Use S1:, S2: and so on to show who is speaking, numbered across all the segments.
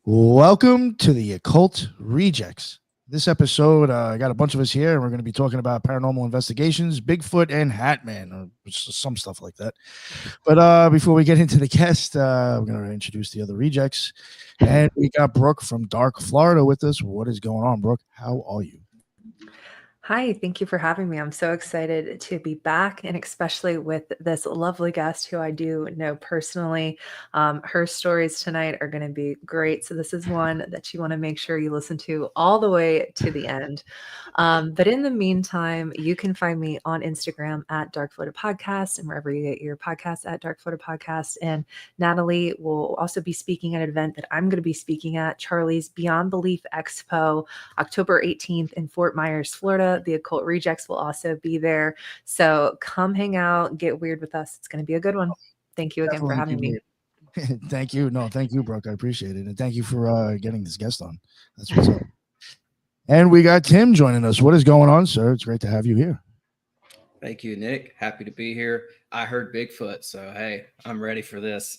S1: Welcome to the Occult Rejects. This episode, I got a bunch of us here, and we're going to be talking about paranormal investigations, Bigfoot, and Hatman, or some stuff like that. But before we get into the guest, we're going to introduce the other rejects. And we got Brooke from Dark, Florida with us. What is going on, Brooke? How are you?
S2: Hi, thank you for having me. I'm so excited to be back, and especially with this lovely guest who I do know personally. Her stories tonight are going to be great. So, this is one that you want to make sure you listen to all the way to the end. But in the meantime, you can find me on Instagram at Dark Florida Podcast and wherever you get your podcasts at Dark Florida Podcast. And Natalie will also be speaking at an event that I'm going to be speaking at, Charlie's Beyond Belief Expo, October 18th in Fort Myers, Florida. The Occult Rejects will also be there. So come hang out, get weird with us. It's going to be a good one. Thank you again for having me.
S1: Thank you. No, thank you, Brooke. I appreciate it. And thank you for getting this guest on. That's what's up. And we got Tim joining us. What is going on, sir? It's great to have you here.
S3: Thank you, Nick. Happy to be here. I heard Bigfoot, so hey, I'm ready for this.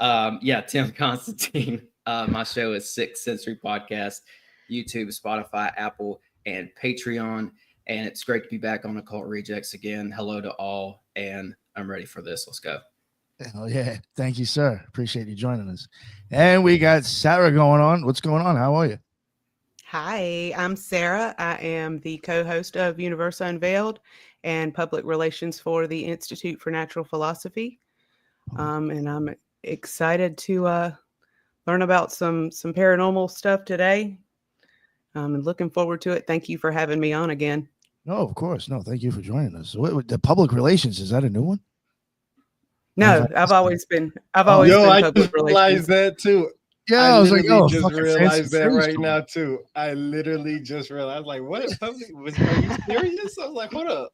S3: Tim Constantine. My show is Sixth Sensory Podcast, YouTube, Spotify, Apple, and Patreon. And it's great to be back on Occult Rejects again. Hello to all, and I'm ready for this. Let's go.
S1: Hell yeah. Thank you, sir. Appreciate you joining us. And we got Sarah going on. What's going on? How are you?
S4: Hi, I'm Sarah. I am the co-host of Universe Unveiled and public relations for the Institute for Natural Philosophy. And I'm excited to learn about some paranormal stuff today. And looking forward to it. Thank you for having me on again.
S1: No, of course. No, thank you for joining us. The public relations, is that a new one?
S4: No, I've always been public relations.
S5: Realized that too.
S1: Yeah, I was like, oh,
S5: just realized that right now too. I literally just realized, like, what public are you serious? I was like, hold up.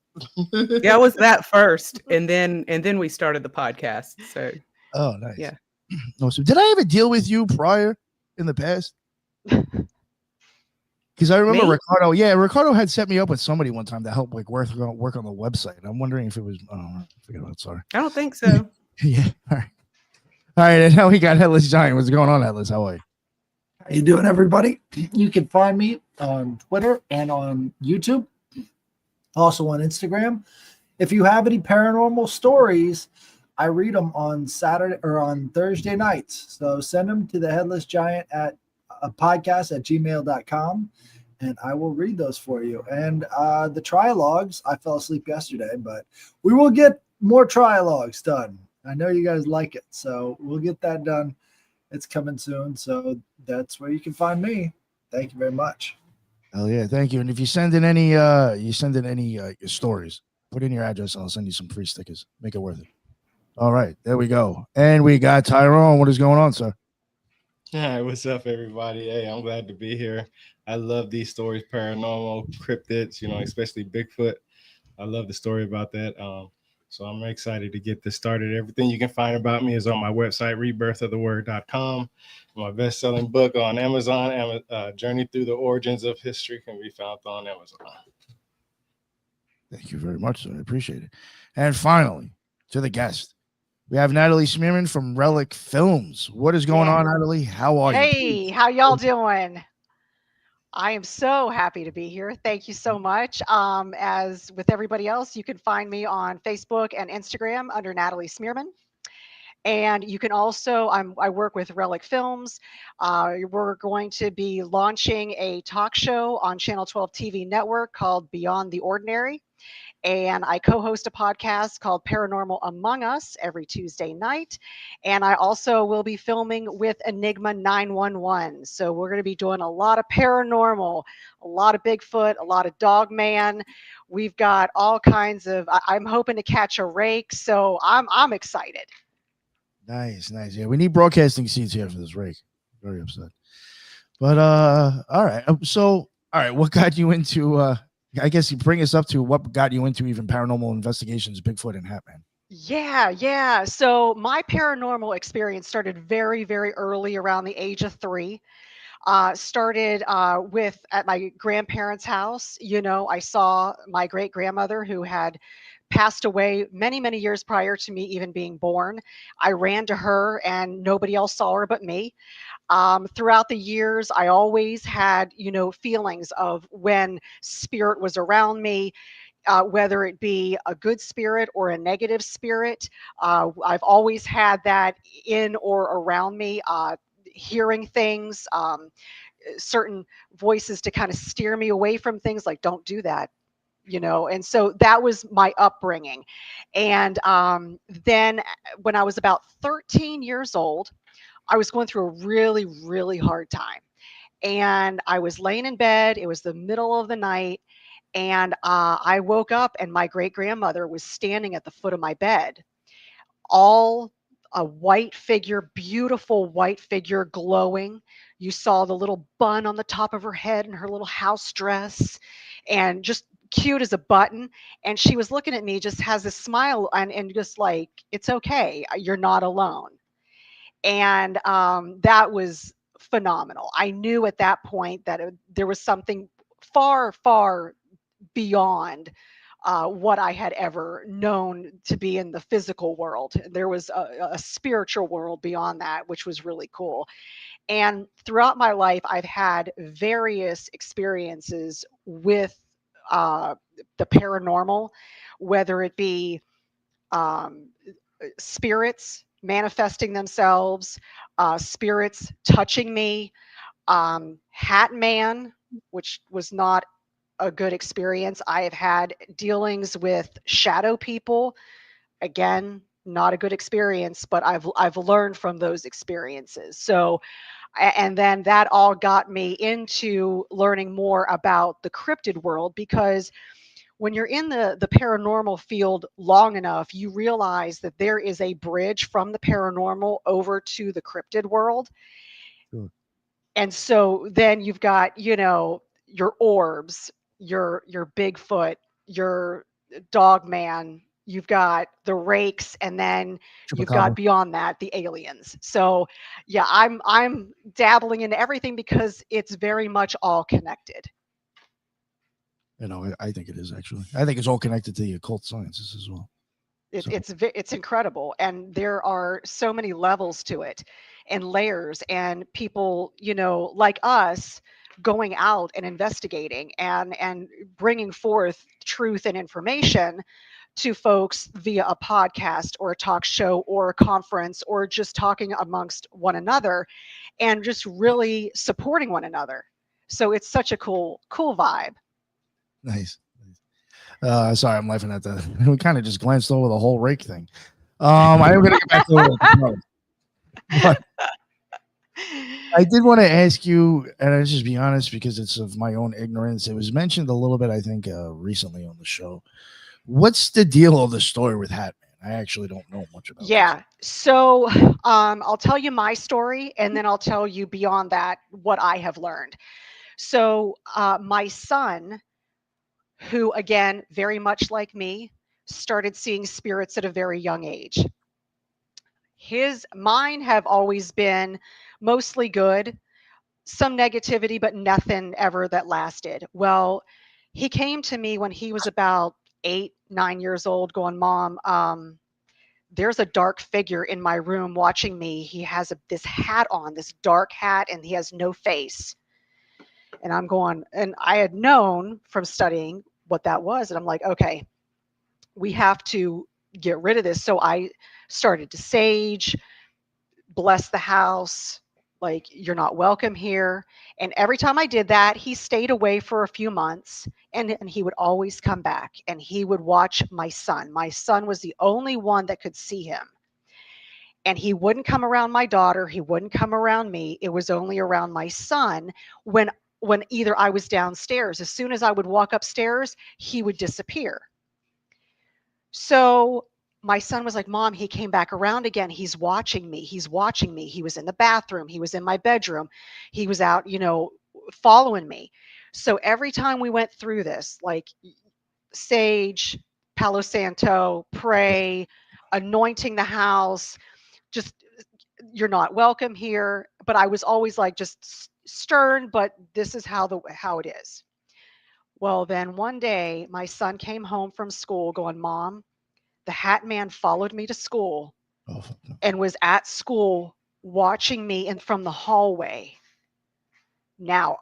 S4: Yeah, it was that first, and then we started the podcast. So
S1: oh, nice.
S4: Yeah.
S1: Awesome. Did I ever deal with you prior in the past? Because I remember Ricardo. Yeah, Ricardo had set me up with somebody one time to help like work on the website. I'm wondering if it was. I don't know. Forget about it. Sorry.
S4: I don't think so.
S1: Yeah. All right. All right. And now we got Headless Giant. What's going on, Headless? How are you?
S6: How you doing, everybody? You can find me on Twitter and on YouTube, also on Instagram. If you have any paranormal stories, I read them on Saturday or on Thursday nights. So send them to the Headless Giant at a podcast at gmail.com, and I will read those for you. And the trialogues, I fell asleep yesterday, but we will get more trialogues done. I know you guys like it, so we'll get that done. It's coming soon, so that's where you can find me. Thank you very much.
S1: Hell yeah, thank you. And if you send in any stories, put in your address. I'll send you some free stickers. Make it worth it. All right, there we go. And we got Tyrone. What is going on, sir?
S5: Hi, what's up, everybody? Hey, I'm glad to be here. I love these stories, paranormal, cryptids, especially Bigfoot. I love the story about that. So I'm excited to get this started. Everything you can find about me is on my website, rebirthoftheword.com. My best-selling book on Amazon, Journey Through the Origins of History, can be found on Amazon.
S1: Thank you very much, sir. I appreciate it. And finally, to the guest, we have Natalie Smearman from Relic Films. What is going on, Natalie? How are you?
S7: Hey, how y'all doing? I am so happy to be here. Thank you so much. As with everybody else, you can find me on Facebook and Instagram under Natalie Smearman. And you can also, I work with Relic Films. We're going to be launching a talk show on Channel 12 TV network called Beyond the Ordinary. And I co-host a podcast called Paranormal Among Us every Tuesday night. And I also will be filming with Enigma 911. So we're going to be doing a lot of paranormal, a lot of Bigfoot, a lot of Dogman. We've got all kinds of, I'm hoping to catch a rake. So I'm excited.
S1: Nice. Yeah, we need broadcasting seats here for this rake. Very upset. But all right. So, all right, what got you into I guess you bring us up to what got you into even paranormal investigations, Bigfoot and Hatman.
S7: Yeah. So my paranormal experience started very, very early, around the age of 3. Started at my grandparents' house. I saw my great grandmother, who had passed away many, many years prior to me even being born. I ran to her and nobody else saw her but me. Throughout the years, I always had, feelings of when spirit was around me, whether it be a good spirit or a negative spirit. I've always had that in or around me, hearing things, certain voices to kind of steer me away from things like, don't do that. And so that was my upbringing. And then when I was about 13 years old, I was going through a really, really hard time. And I was laying in bed. It was the middle of the night. And I woke up and my great grandmother was standing at the foot of my bed, all a white figure, beautiful white figure, glowing. You saw the little bun on the top of her head and her little house dress, and just cute as a button. And she was looking at me, just has a smile and just like, it's okay. You're not alone. And that was phenomenal. I knew at that point that there was something far, far beyond what I had ever known to be in the physical world. There was a spiritual world beyond that, which was really cool. And throughout my life, I've had various experiences with the paranormal, whether it be um, spirits manifesting themselves, spirits touching me, Hat Man, which was not a good experience. I have had dealings with shadow people. Again, not a good experience, but I've learned from those experiences. So, and then that all got me into learning more about the cryptid world, because when you're in the paranormal field long enough, you realize that there is a bridge from the paranormal over to the cryptid world.
S1: Sure.
S7: And so then you've got, your orbs, your Bigfoot, your dog man, you've got the rakes, and then you've got
S1: Chupacabra.
S7: beyond that the aliens. So yeah, I'm dabbling in everything because it's very much all connected.
S1: I think it is actually. I think it's all connected to the occult sciences as well. So-
S7: It's incredible, and there are so many levels to it and layers, and people, like us, going out and investigating and bringing forth truth and information to folks via a podcast or a talk show or a conference, or just talking amongst one another and just really supporting one another. So it's such a cool vibe.
S1: Nice. Sorry, I'm laughing at that. We kind of just glanced over the whole rake thing. I am going to get back to it. But I did want to ask you, and I'll just be honest because it's of my own ignorance. It was mentioned a little bit, I think, recently on the show. What's the deal of the story with Hat Man? I actually don't know much about
S7: Yeah. So I'll tell you my story, and then I'll tell you beyond that what I have learned. So my son, who again, very much like me, started seeing spirits at a very young age. Mine have always been mostly good, some negativity, but nothing ever that lasted. Well, he came to me when he was about 8, 9 years old, going, Mom, there's a dark figure in my room watching me. He has this hat on, this dark hat, and he has no face. And I'm going, and I had known from studying what that was. And I'm like, okay, we have to get rid of this. So I started to sage, bless the house, like, you're not welcome here. And every time I did that, he stayed away for a few months, and he would always come back and he would watch my son. My son was the only one that could see him. And he wouldn't come around my daughter. He wouldn't come around me. It was only around my son when either I was downstairs. As soon as I would walk upstairs, he would disappear. So my son was like, Mom, he came back around again. He's watching me. He's watching me. He was in the bathroom. He was in my bedroom. He was out, following me. So every time we went through this, like sage, Palo Santo, pray, anointing the house, just, you're not welcome here. But I was always like, just stern, but this is how it is. Well, then one day my son came home from school going, Mom, the Hat Man followed me to school
S1: Oh, fuck no.
S7: and was at school watching me in from the hallway. Now,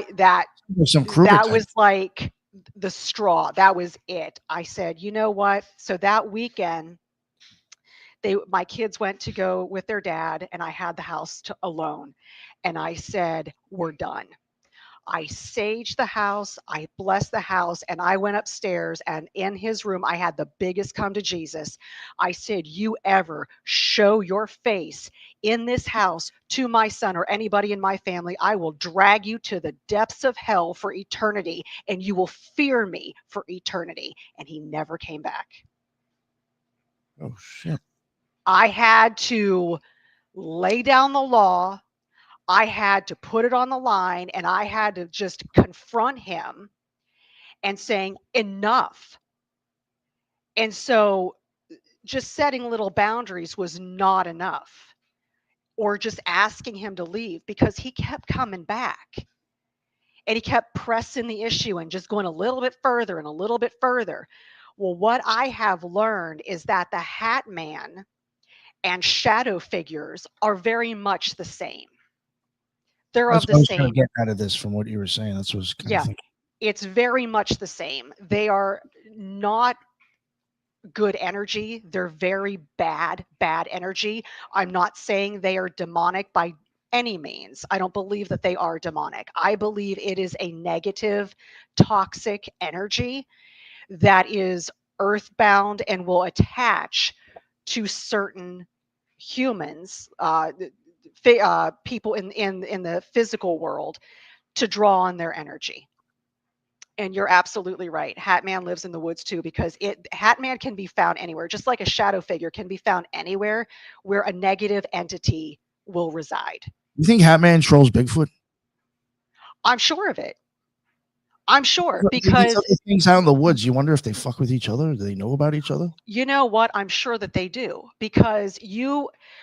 S1: There's some Kruger
S7: that
S1: type.
S7: was like the straw. That was it. I said, you know what? So that weekend, my kids went to go with their dad, and I had the house alone. And I said, we're done. I saged the house, I blessed the house, and I went upstairs, and in his room, I had the biggest come to Jesus. I said, you ever show your face in this house to my son or anybody in my family, I will drag you to the depths of hell for eternity, and you will fear me for eternity. And he never came back.
S1: Oh shit.
S7: I had to lay down the law. I had to put it on the line, and I had to just confront him and saying, enough. And so just setting little boundaries was not enough, or just asking him to leave, because he kept coming back and he kept pressing the issue and just going a little bit further and a little bit further. Well, what I have learned is that the Hat Man and shadow figures are very much the same. They're
S1: That's
S7: of
S1: what I
S7: the
S1: was trying
S7: same.
S1: to get out of this from what you were saying. That's what I was kind of
S7: Yeah,
S1: thinking.
S7: it's very much the same. They are not good energy. They're very bad energy. I'm not saying they are demonic by any means. I don't believe that they are demonic. I believe it is a negative, toxic energy that is earthbound and will attach to certain humans, people in the physical world, to draw on their energy. And you're absolutely right. Hat Man lives in the woods too, because Hat Man can be found anywhere, just like a shadow figure can be found anywhere where a negative entity will reside.
S1: You think Hat Man trolls Bigfoot?
S7: I'm sure of it. I'm sure,
S1: These
S7: because
S1: other things out in the woods, you wonder if they fuck with each other. Do they know about each other?
S7: you know what? I'm sure that they do, because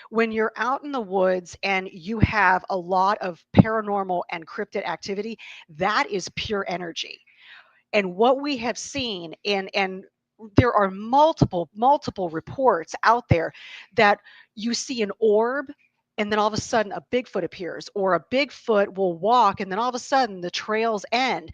S7: when you're out in the woods and you have a lot of paranormal and cryptid activity, that is pure energy. And what we have seen and there are multiple reports out there that you see an orb, and then all of a sudden a Bigfoot appears, or a Bigfoot will walk, and then all of a sudden the trails end.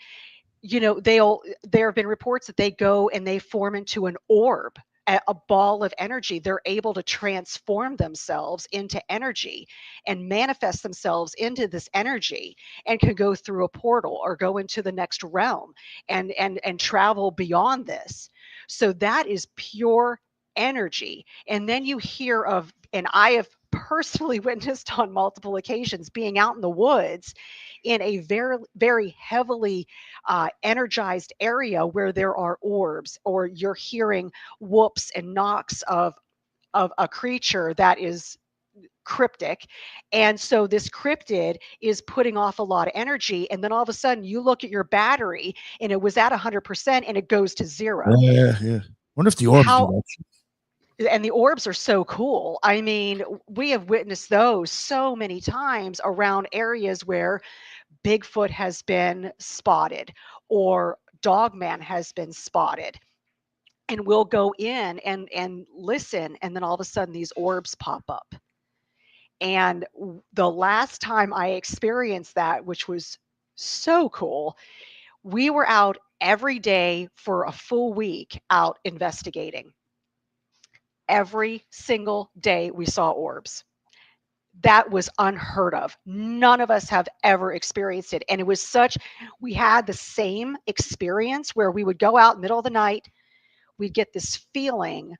S7: There have been reports that they go and they form into an orb, a ball of energy. They're able to transform themselves into energy and manifest themselves into this energy, and can go through a portal or go into the next realm and travel beyond this. So that is pure energy. And then you hear of, and I have personally witnessed on multiple occasions, being out in the woods in a very, very heavily energized area where there are orbs, or you're hearing whoops and knocks of a creature that is cryptic. And so this cryptid is putting off a lot of energy, and then all of a sudden you look at your battery and it was at 100% and it goes to zero.
S1: Yeah. Wonder if the orbs do that.
S7: And the orbs are so cool. I mean, we have witnessed those so many times around areas where Bigfoot has been spotted or Dogman has been spotted. And we'll go in and listen, and then all of a sudden these orbs pop up. And the last time I experienced that, which was so cool, we were out every day for a full week out investigating. Every single day we saw orbs. That was unheard of. None of us have ever experienced it. And it was we had the same experience where we would go out middle of the night. We'd get this feeling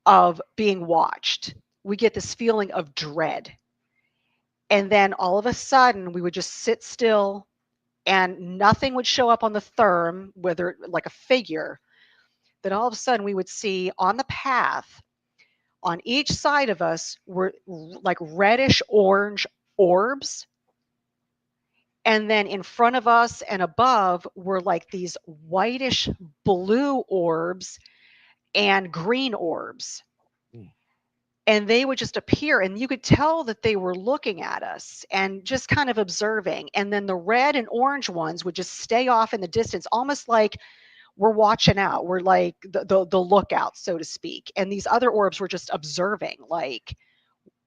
S7: of being watched. We get this feeling of dread. And then all of a sudden we would just sit still and nothing would show up on the therm, whether like a figure. Then all of a sudden we would see on the path, on each side of us, were like reddish orange orbs. And then in front of us and above were like these whitish blue orbs and green orbs. and they would just appear, and you could tell that they were looking at us and just kind of observing. And then the red and orange ones would just stay off in the distance, almost like we're watching out. We're like the lookout, so to speak. And these other orbs were just observing, like,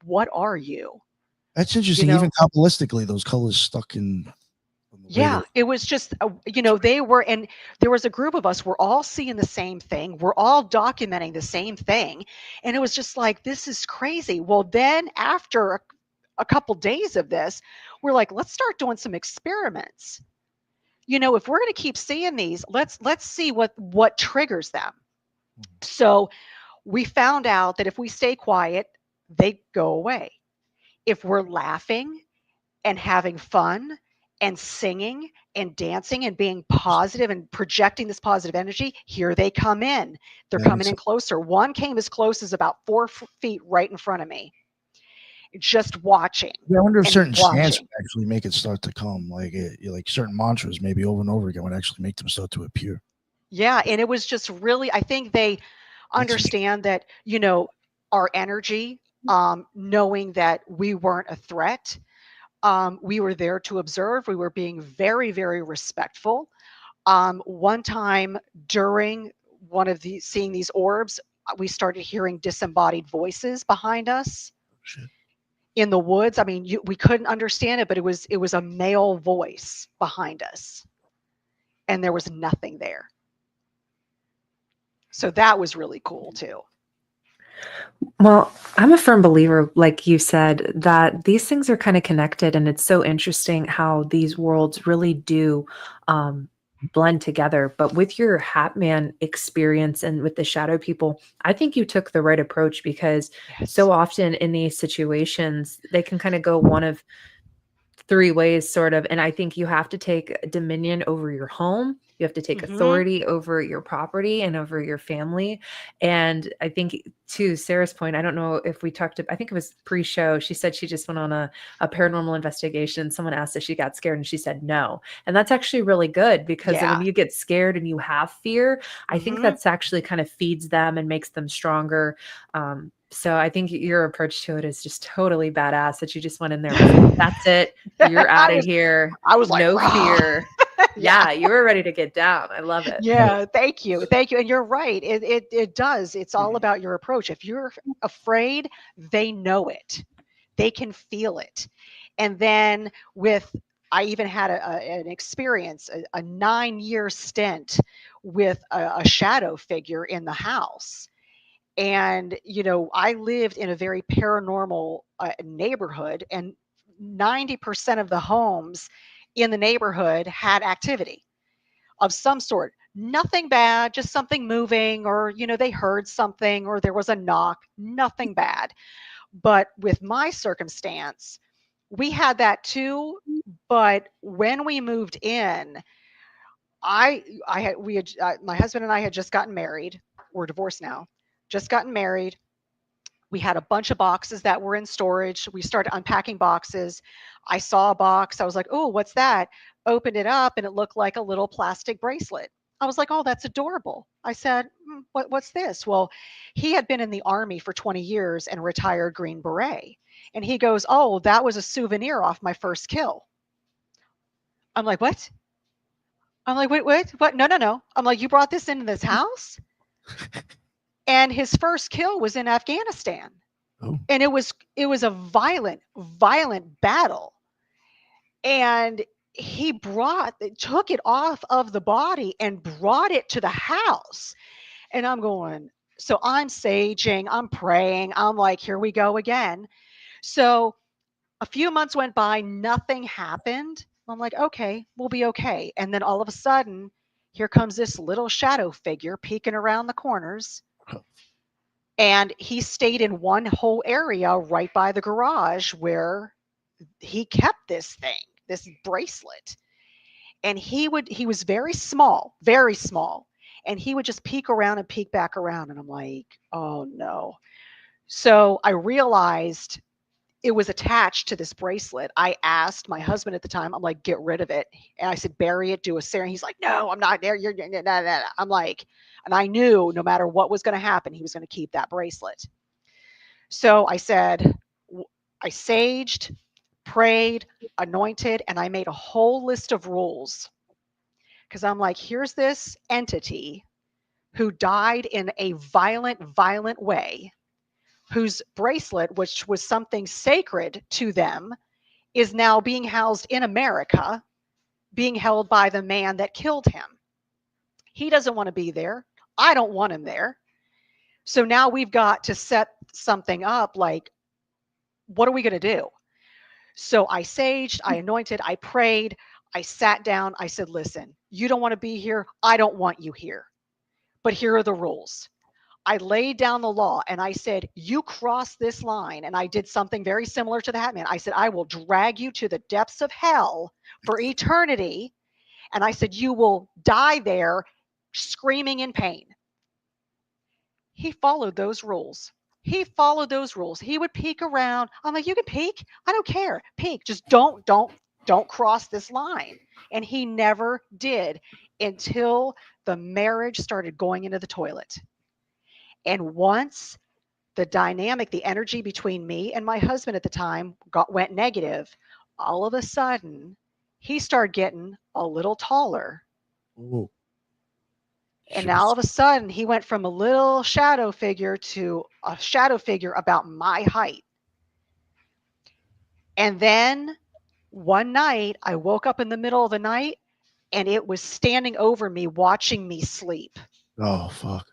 S7: what are you?
S1: That's interesting.
S7: know?
S1: Even Kabbalistically, those colors stuck in. The way
S7: Yeah, it was just, they were, and there was a group of us, we're all seeing the same thing. We're all documenting the same thing. And it was just like, this is crazy. Well, then after a couple days of this, we're like, let's start doing some experiments. If we're going to keep seeing these, let's see what triggers them. So we found out that if we stay quiet, they go away. If we're laughing and having fun and singing and dancing and being positive and projecting this positive energy, here they come in. They're coming in closer. One came as close as about 4 feet right in front of me, just watching.
S1: Yeah, I wonder if certain chants would actually make it start to come, like certain mantras, maybe over and over again, would actually make them start to appear.
S7: Yeah, and it was just really, I think they understand that, our energy, knowing that we weren't a threat. We were there to observe. We were being very, very respectful. One time during one of seeing these orbs, we started hearing disembodied voices behind us in the woods. I mean, we couldn't understand it, but it was a male voice behind us, and there was nothing there. So that was really cool too.
S2: Well, I'm a firm believer, like you said, that these things are kind of connected, and it's so interesting how these worlds really do blend together. But with your Hat Man experience and with the shadow people, I think you took the right approach, because so often in these situations, they can kind of go one of 3 ways, sort of. And I think you have to take dominion over your home. You have to take authority over your property and over your family. And I think, to Sarah's point, I don't know if we talked I think it was pre-show. She said she just went on a paranormal investigation. Someone asked if she got scared, and she said no. And that's actually really good, because when you get scared and you have fear, I think that's actually kind of feeds them and makes them stronger. So I think your approach to it is just totally badass, that you just went in there with, that's it, you're out of here.
S7: I was like,
S2: no fear. Yeah, you were ready to get down. I love it.
S7: Yeah, thank you. And you're right. It does. It's all about your approach. If you're afraid, they know it. They can feel it. And then I even had an experience, a 9-year stint with a shadow figure in the house. And, I lived in a very paranormal neighborhood, and 90% of the homes in the neighborhood had activity of some sort. Nothing bad, just something moving, or, they heard something, or there was a knock, nothing bad. But with my circumstance, we had that too. But when we moved in, my husband and I had just gotten married. We're divorced now. Just gotten married. We had a bunch of boxes that were in storage. We started unpacking boxes. I saw a box. I was like, oh, what's that? Opened it up, and it looked like a little plastic bracelet. I was like, oh, that's adorable. I said, what's this? Well, he had been in the Army for 20 years and retired Green Beret. And he goes, oh, that was a souvenir off my first kill. I'm like, what? I'm like, wait, what? No. I'm like, you brought this into this house? And his first kill was in Afghanistan. Oh. And it was a violent battle. And he took it off of the body and brought it to the house. And I'm going, so I'm saging, I'm praying. I'm like, here we go again. So a few months went by, nothing happened. I'm like, okay, we'll be okay. And then all of a sudden, here comes this little shadow figure peeking around the corners. And he stayed in one whole area right by the garage where he kept this bracelet. And he was very small. And he would just peek around and peek back around. And I'm like, oh no. So I realized it was attached to this bracelet. I asked my husband at the time, I'm like, get rid of it. And I said, bury it, do a ceremony. He's like, no, I'm not there. I'm like, and I knew no matter what was going to happen, he was going to keep that bracelet. So I said, I saged, prayed, anointed, and I made a whole list of rules because I'm like, here's this entity who died in a violent way, whose bracelet, which was something sacred to them, is now being housed in America, being held by the man that killed him. He doesn't want to be there. I don't want him there. So now we've got to set something up like, what are we going to do? So I saged, I anointed, I prayed, I sat down, I said, listen, you don't want to be here. I don't want you here. But here are the rules. I laid down the law and I said, you cross this line. And I did something very similar to the Hat Man. I said, I will drag you to the depths of hell for eternity. And I said, you will die there screaming in pain. He followed those rules. He followed those rules. He would peek around. I'm like, you can peek. I don't care. Peek. Just don't cross this line. And he never did until the marriage started going into the toilet. And once the dynamic, the energy between me and my husband at the time went negative, all of a sudden he started getting a little taller.
S1: Ooh.
S7: And now all of a sudden he went from a little shadow figure to a shadow figure about my height. And then one night I woke up in the middle of the night and it was standing over me, watching me sleep.
S1: Oh, fuck.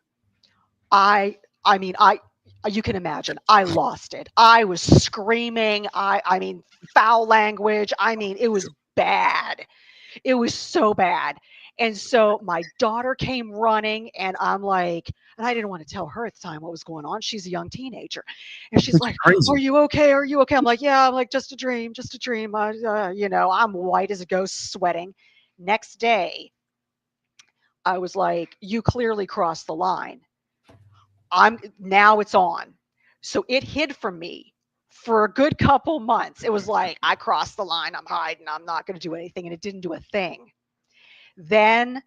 S7: You can imagine, I lost it. I was screaming. I mean, foul language. I mean, it was bad. It was so bad. And so my daughter came running and I'm like, and I didn't want to tell her at the time what was going on. She's a young teenager. And she's like,
S1: crazy.
S7: are you okay? Are you okay? I'm like, yeah, I'm like, just a dream. I'm white as a ghost, sweating. Next day, I was like, you clearly crossed the line. Now it's on. So it hid from me for a good couple months. It was like, I crossed the line. I'm hiding. I'm not going to do anything. And it didn't do a thing. Then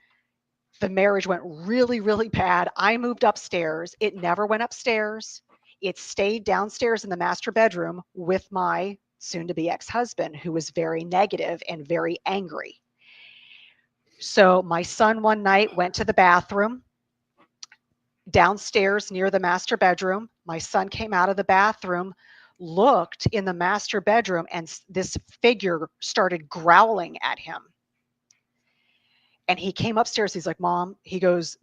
S7: the marriage went really, really bad. I moved upstairs. It never went upstairs. It stayed downstairs in the master bedroom with my soon-to-be ex-husband, who was very negative and very angry. So my son one night went to the bathroom downstairs near the master bedroom. My son came out of the bathroom, looked in the master bedroom, and this figure started growling at him. And he came upstairs. He's like, Mom, he goes,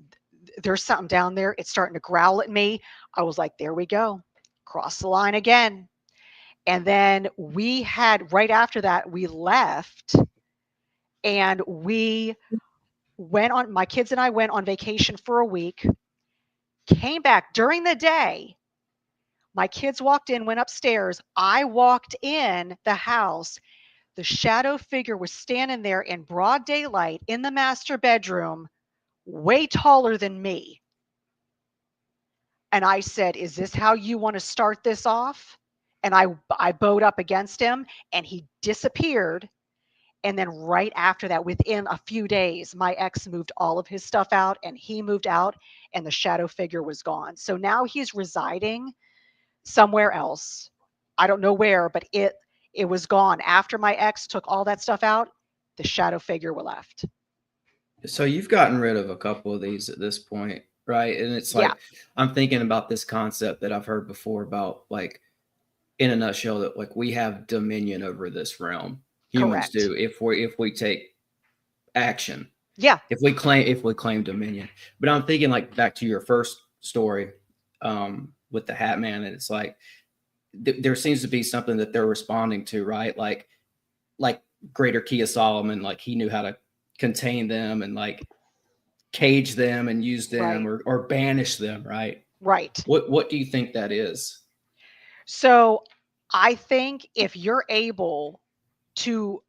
S7: there's something down there. It's starting to growl at me. I was like, there we go. Cross the line again. And then right after that, we left and my kids and I went on vacation for a week, came back during the day. My kids walked in, went upstairs. I walked in the house. The shadow figure was standing there in broad daylight in the master bedroom, way taller than me. And I said, is this how you want to start this off? And I bowed up against him and he disappeared. And then right after that, within a few days, my ex moved all of his stuff out and he moved out and the shadow figure was gone. So now he's residing somewhere else. I don't know where, but it was gone. After my ex took all that stuff out, the shadow figure were left.
S3: So you've gotten rid of a couple of these at this point, right? And it's like, I'm thinking about this concept that I've heard before about, like, in a nutshell, that like we have dominion over this realm. Humans
S7: Correct.
S3: do if we take action.
S7: Yeah.
S3: If we claim dominion. But I'm thinking like back to your first story with the Hat Man, and it's like there seems to be something that they're responding to, right? Like Greater Key of Solomon, like he knew how to contain them and like cage them and use them or banish them, right?
S7: Right.
S3: What do you think that is?
S7: So I think if you're able to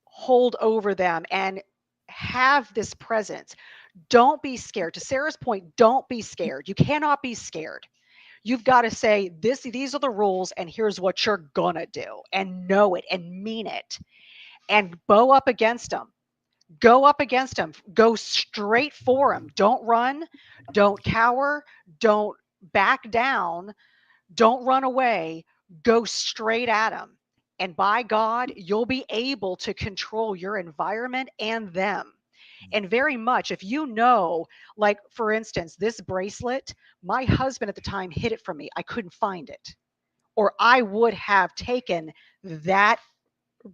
S7: hold over them and have this presence, don't be scared. To Sarah's point, don't be scared. You cannot be scared. You've got to say, these are the rules, and here's what you're gonna do, and know it and mean it, and bow up against them. Go up against them. Go straight for them. Don't run. Don't cower. Don't back down. Don't run away. Go straight at them. And by God, you'll be able to control your environment and them. And very much, if you know, like for instance, this bracelet, my husband at the time hid it from me. I couldn't find it. Or I would have taken that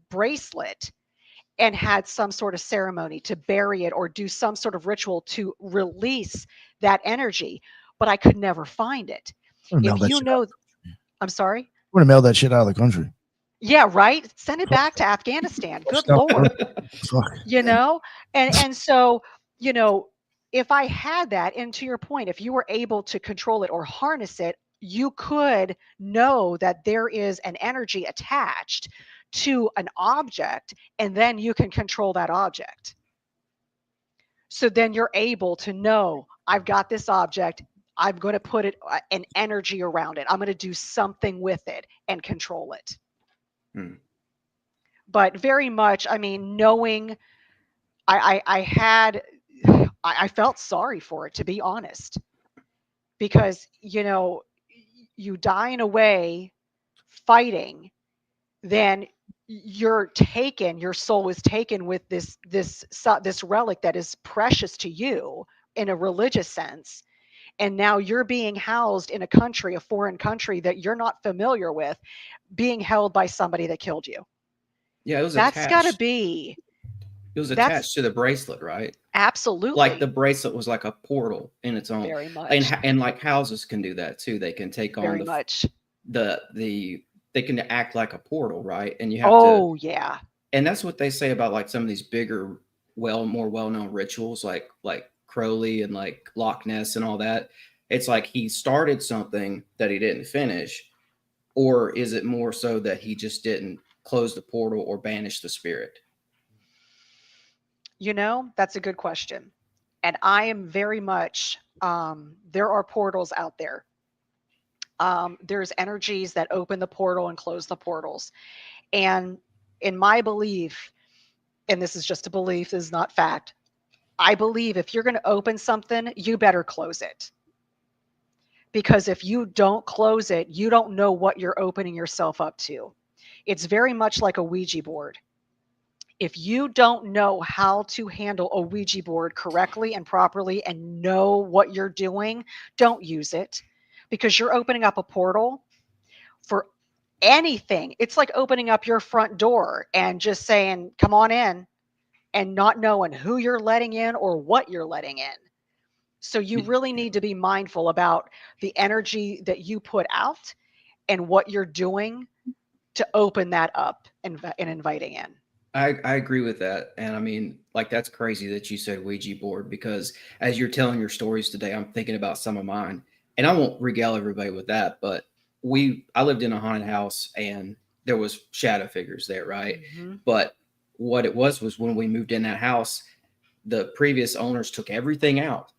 S7: bracelet and had some sort of ceremony to bury it or do some sort of ritual to release that energy, but I could never find it. If you know, I'm sorry?
S1: We're going to mail that shit out of the country.
S7: Yeah, right. Send it back to Afghanistan. Good Lord. You know, and so, you know, if I had that, and to your point, if you were able to control it or harness it, you could know that there is an energy attached to an object, and then you can control that object. So then you're able to know, I've got this object. I'm going to put it an energy around it. I'm going to do something with it and control it. But very much, I mean, knowing I felt sorry for it, to be honest, because, you know, you die in a way fighting, then your soul is taken with this relic that is precious to you in a religious sense. And now you're being housed in a foreign country that you're not familiar with, being held by somebody that killed you.
S3: Yeah, it was
S7: That's
S3: attached.
S7: gotta be.
S3: It was attached to the bracelet, right?
S7: Absolutely.
S3: Like the bracelet was like a portal in its own.
S7: Very much.
S3: And like houses can do that too. They can take on they can act like a portal, right? And you have to.
S7: Yeah.
S3: And that's what they say about like some of these bigger, more well-known rituals, like Crowley and like Loch Ness and all that. It's like he started something that he didn't finish, or is it more so that he just didn't close the portal or banish the spirit?
S7: You know, that's a good question. And I am very much, there are portals out there. There's energies that open the portal and close the portals. And in my belief, and this is just a belief, this is not fact, I believe if you're going to open something, you better close it. Because if you don't close it, you don't know what you're opening yourself up to. It's very much like a Ouija board. If you don't know how to handle a Ouija board correctly and properly and know what you're doing, don't use it, because you're opening up a portal for anything. It's like opening up your front door and just saying, come on in, and not knowing who you're letting in or what you're letting in. So you really need to be mindful about the energy that you put out and what you're doing to open that up and inviting in.
S3: I agree with that. And I mean, like, that's crazy that you said Ouija board, because as you're telling your stories today, I'm thinking about some of mine, and I won't regale everybody with that, but I lived in a haunted house and there was shadow figures there. Right. Mm-hmm. But what it was when we moved in that house, the previous owners took everything out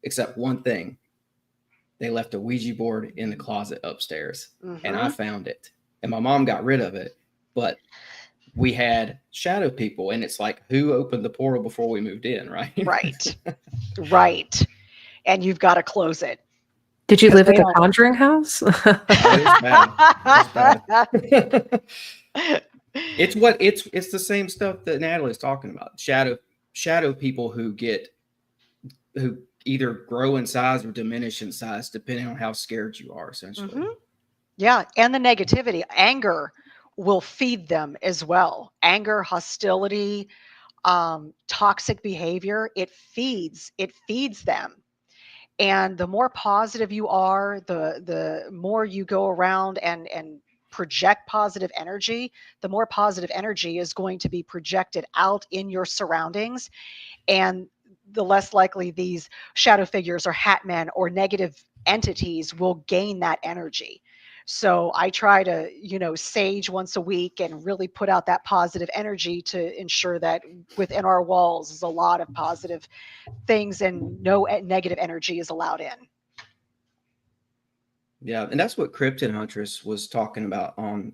S3: except one thing. They left a Ouija board in the closet upstairs, mm-hmm. and I found it, and my mom got rid of it, but we had shadow people, and it's like, who opened the portal before we moved in, right?
S7: Right. Right. And you've got to close it.
S2: Did you live at the Conjuring house?
S3: It was bad. It's the same stuff that Natalie's talking about. Shadow people who either grow in size or diminish in size depending on how scared you are, essentially.
S7: Mm-hmm. Yeah, and the negativity, anger will feed them as well. Anger, hostility, toxic behavior, it feeds them. And the more positive you are, the more you go around and project positive energy, the more positive energy is going to be projected out in your surroundings. And the less likely these shadow figures or hat men or negative entities will gain that energy. So I try to, sage once a week and really put out that positive energy to ensure that within our walls is a lot of positive things and no negative energy is allowed in.
S3: Yeah. And that's what Cryptid Huntress was talking about on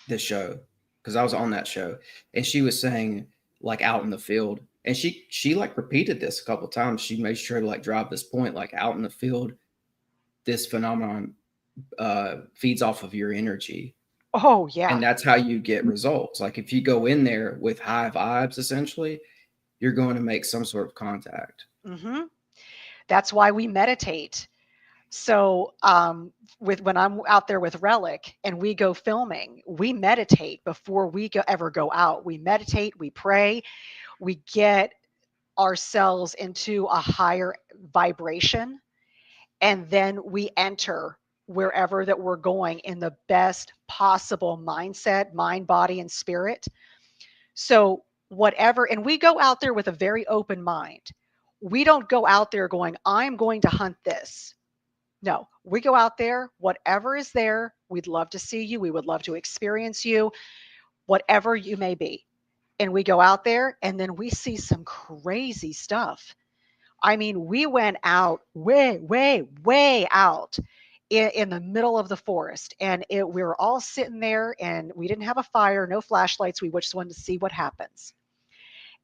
S3: this show, because I was on that show, and she was saying, like, out in the field, and she like repeated this a couple of times. She made sure to like drive this point, like, out in the field, this phenomenon feeds off of your energy.
S7: Oh, yeah.
S3: And that's how you get results. Like if you go in there with high vibes, essentially, you're going to make some sort of contact.
S7: Mm-hmm. That's why we meditate. So when I'm out there with Relic and we go filming, we meditate before we ever go out. We meditate, we pray, we get ourselves into a higher vibration, and then we enter wherever that we're going in the best possible mindset, mind, body, and spirit. So whatever, and we go out there with a very open mind. We don't go out there going, I'm going to hunt this. No, we go out there, whatever is there, we'd love to see you. We would love to experience you, whatever you may be. And we go out there and then we see some crazy stuff. I mean, we went out way out in the middle of the forest, and we were all sitting there, and we didn't have a fire, no flashlights. We just wanted to see what happens.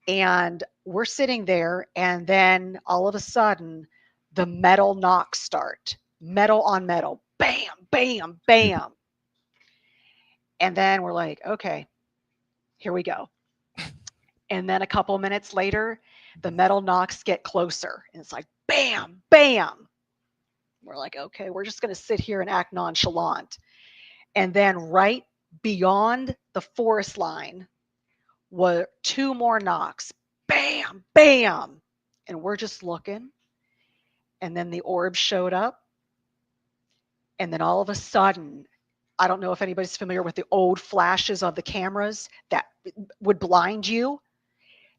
S7: And we're sitting there, and then all of a sudden, the metal knocks start. Metal on metal, bam, bam, bam. And then we're like, okay, here we go. And then a couple minutes later, the metal knocks get closer. And it's like, bam, bam. We're like, okay, we're just going to sit here and act nonchalant. And then right beyond the forest line were 2 more knocks. Bam, bam. And we're just looking. And then the orb showed up. And then all of a sudden, I don't know if anybody's familiar with the old flashes of the cameras that would blind you.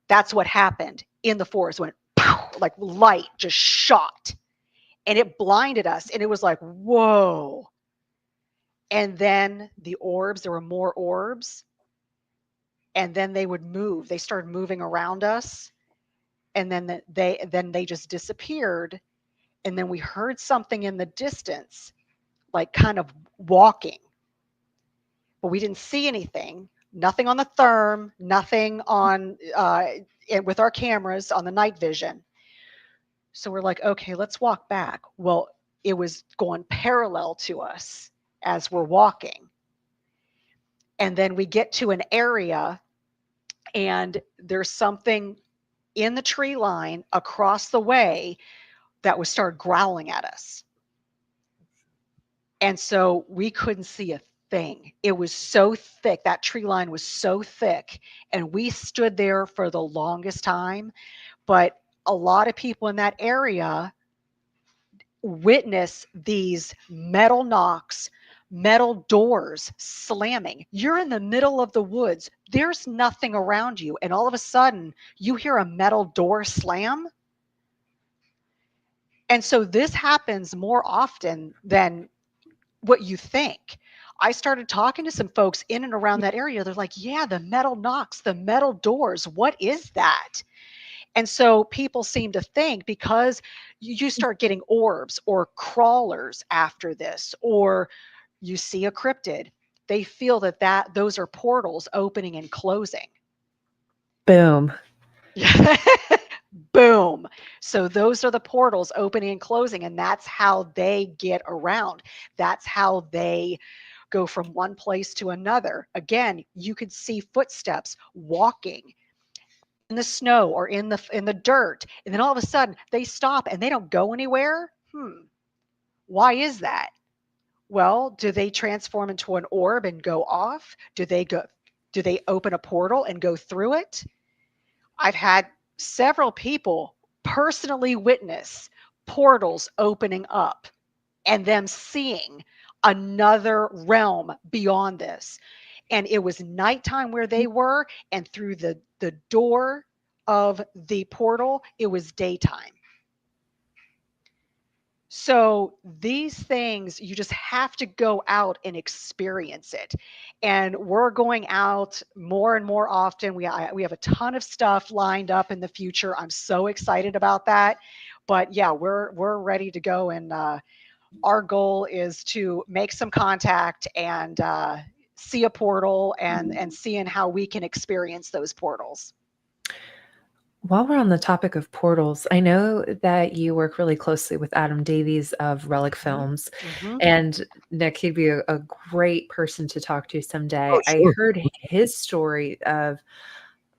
S7: That's what happened in the forest. Went pow, like light just shot. And it blinded us. And it was like, whoa. And then the orbs, there were more orbs. And then they would move. They started moving around us. And then they just disappeared. And then we heard something in the distance, like kind of walking, but we didn't see anything, nothing on the therm, nothing on with our cameras on the night vision. So we're like, okay, let's walk back. Well, it was going parallel to us as we're walking. And then we get to an area and there's something in the tree line across the way that was started growling at us. And so we couldn't see a thing. It was so thick. That tree line was so thick. And we stood there for the longest time. But a lot of people in that area witness these metal knocks, metal doors slamming. You're in the middle of the woods. There's nothing around you. And all of a sudden, you hear a metal door slam. And so this happens more often than what you think. I started talking to some folks in and around that area. They're like, yeah, the metal knocks, the metal doors. What is that? And so people seem to think because you start getting orbs or crawlers after this, or you see a cryptid, they feel that those are portals opening and closing.
S2: Boom.
S7: Boom. So those are the portals opening and closing, and that's how they get around. That's how they go from one place to another. Again, you could see footsteps walking in the snow or in the dirt, and then all of a sudden they stop and they don't go anywhere. Why is that? Well, do they transform into an orb and go off? Do they open a portal and go through it? I've had several people personally witness portals opening up and them seeing another realm beyond this. And it was nighttime where they were, and through the door of the portal, it was daytime. So these things, you just have to go out and experience it. And we're going out more and more often. We have a ton of stuff lined up in the future. I'm so excited about that. But yeah, we're ready to go. And our goal is to make some contact and see a portal and seeing how we can experience those portals.
S2: While we're on the topic of portals, I know that you work really closely with Adam Davies of Relic Films.
S7: Mhm.
S2: And Nick, he'd be a great person to talk to someday.
S1: Oh,
S2: I
S1: sure.
S2: heard his story of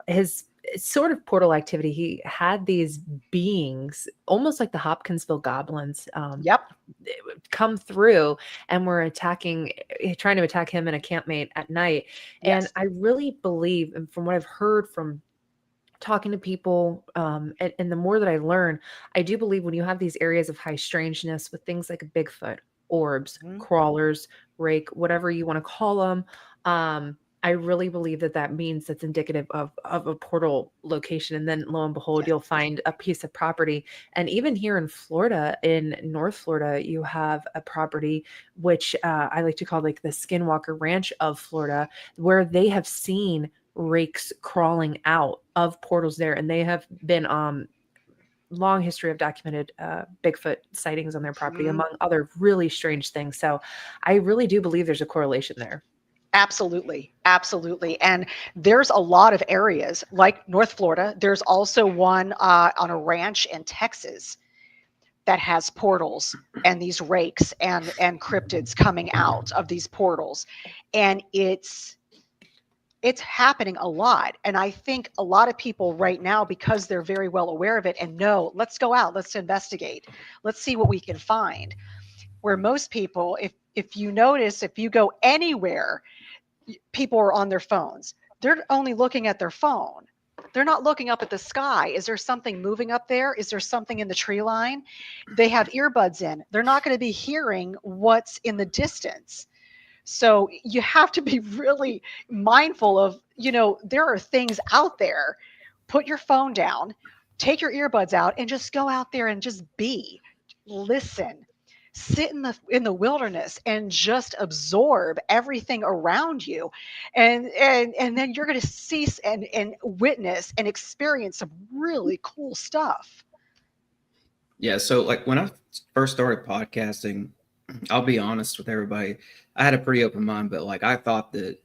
S2: his sort of portal activity. He had these beings, almost like the Hopkinsville goblins,
S7: Yep.
S2: come through and were trying to attack him and a campmate at night. And
S7: Yes.
S2: I really believe, and from what I've heard from talking to people, and the more that I learn, I do believe when you have these areas of high strangeness with things like Bigfoot, orbs,
S7: Mhm.
S2: crawlers, rake, whatever you want to call them, I really believe that that means that's indicative of a portal location. And then lo and behold,
S7: Yes.
S2: you'll find a piece of property. And even here in Florida, in North Florida, you have a property which I like to call like the Skinwalker Ranch of Florida, where they have seen rakes crawling out of portals there, and they have been long history of documented Bigfoot sightings on their property,
S7: Mhm.
S2: among other really strange things. So I really do believe there's a correlation there.
S7: Absolutely. Absolutely. And there's a lot of areas like North Florida. There's also one on a ranch in Texas that has portals and these rakes and cryptids coming out of these portals. And it's happening a lot. And I think a lot of people right now, because they're very well aware of it and know, let's go out, let's investigate, let's see what we can find. Where most people, if you notice, if you go anywhere, people are on their phones. They're only looking at their phone. They're not looking up at the sky. Is there something moving up there? Is there something in the tree line? They have earbuds in. They're not going to be hearing what's in the distance. So you have to be really mindful of, there are things out there. Put your phone down, take your earbuds out, and just go out there and just listen, sit in the wilderness and just absorb everything around you. And then you're going to see and witness and experience some really cool stuff.
S3: Yeah. So like when I first started podcasting, I'll be honest with everybody, I had a pretty open mind, but like I thought that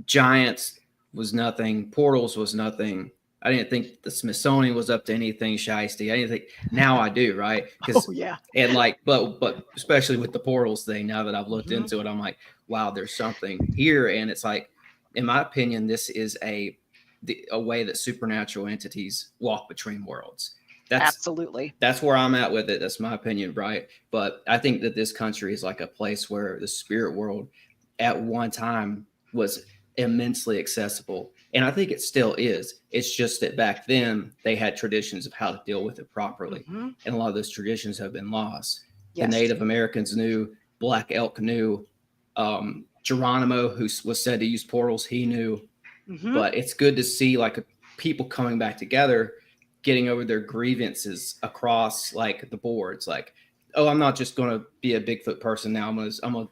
S3: giants was nothing, portals was nothing. I didn't think the Smithsonian was up to anything shiesty. I didn't think. Now I do, right? Because
S7: Oh yeah.
S3: and like, but especially with the portals thing, now that I've looked
S7: Mhm.
S3: into it, I'm like, wow, there's something here. And it's like, in my opinion, this is a way that supernatural entities walk between worlds.
S7: Absolutely.
S3: That's where I'm at with it. That's my opinion, right? But I think that this country is like a place where the spirit world at one time was immensely accessible. And I think it still is. It's just that back then they had traditions of how to deal with it properly.
S7: Mhm.
S3: And a lot of those traditions have been lost.
S7: Yes.
S3: The Native Americans knew, Black Elk knew, Geronimo, who was said to use portals, he knew.
S7: Mhm.
S3: But it's good to see like people coming back together, getting over their grievances across like the boards. Like, oh, I'm not just going to be a Bigfoot person now. I'm gonna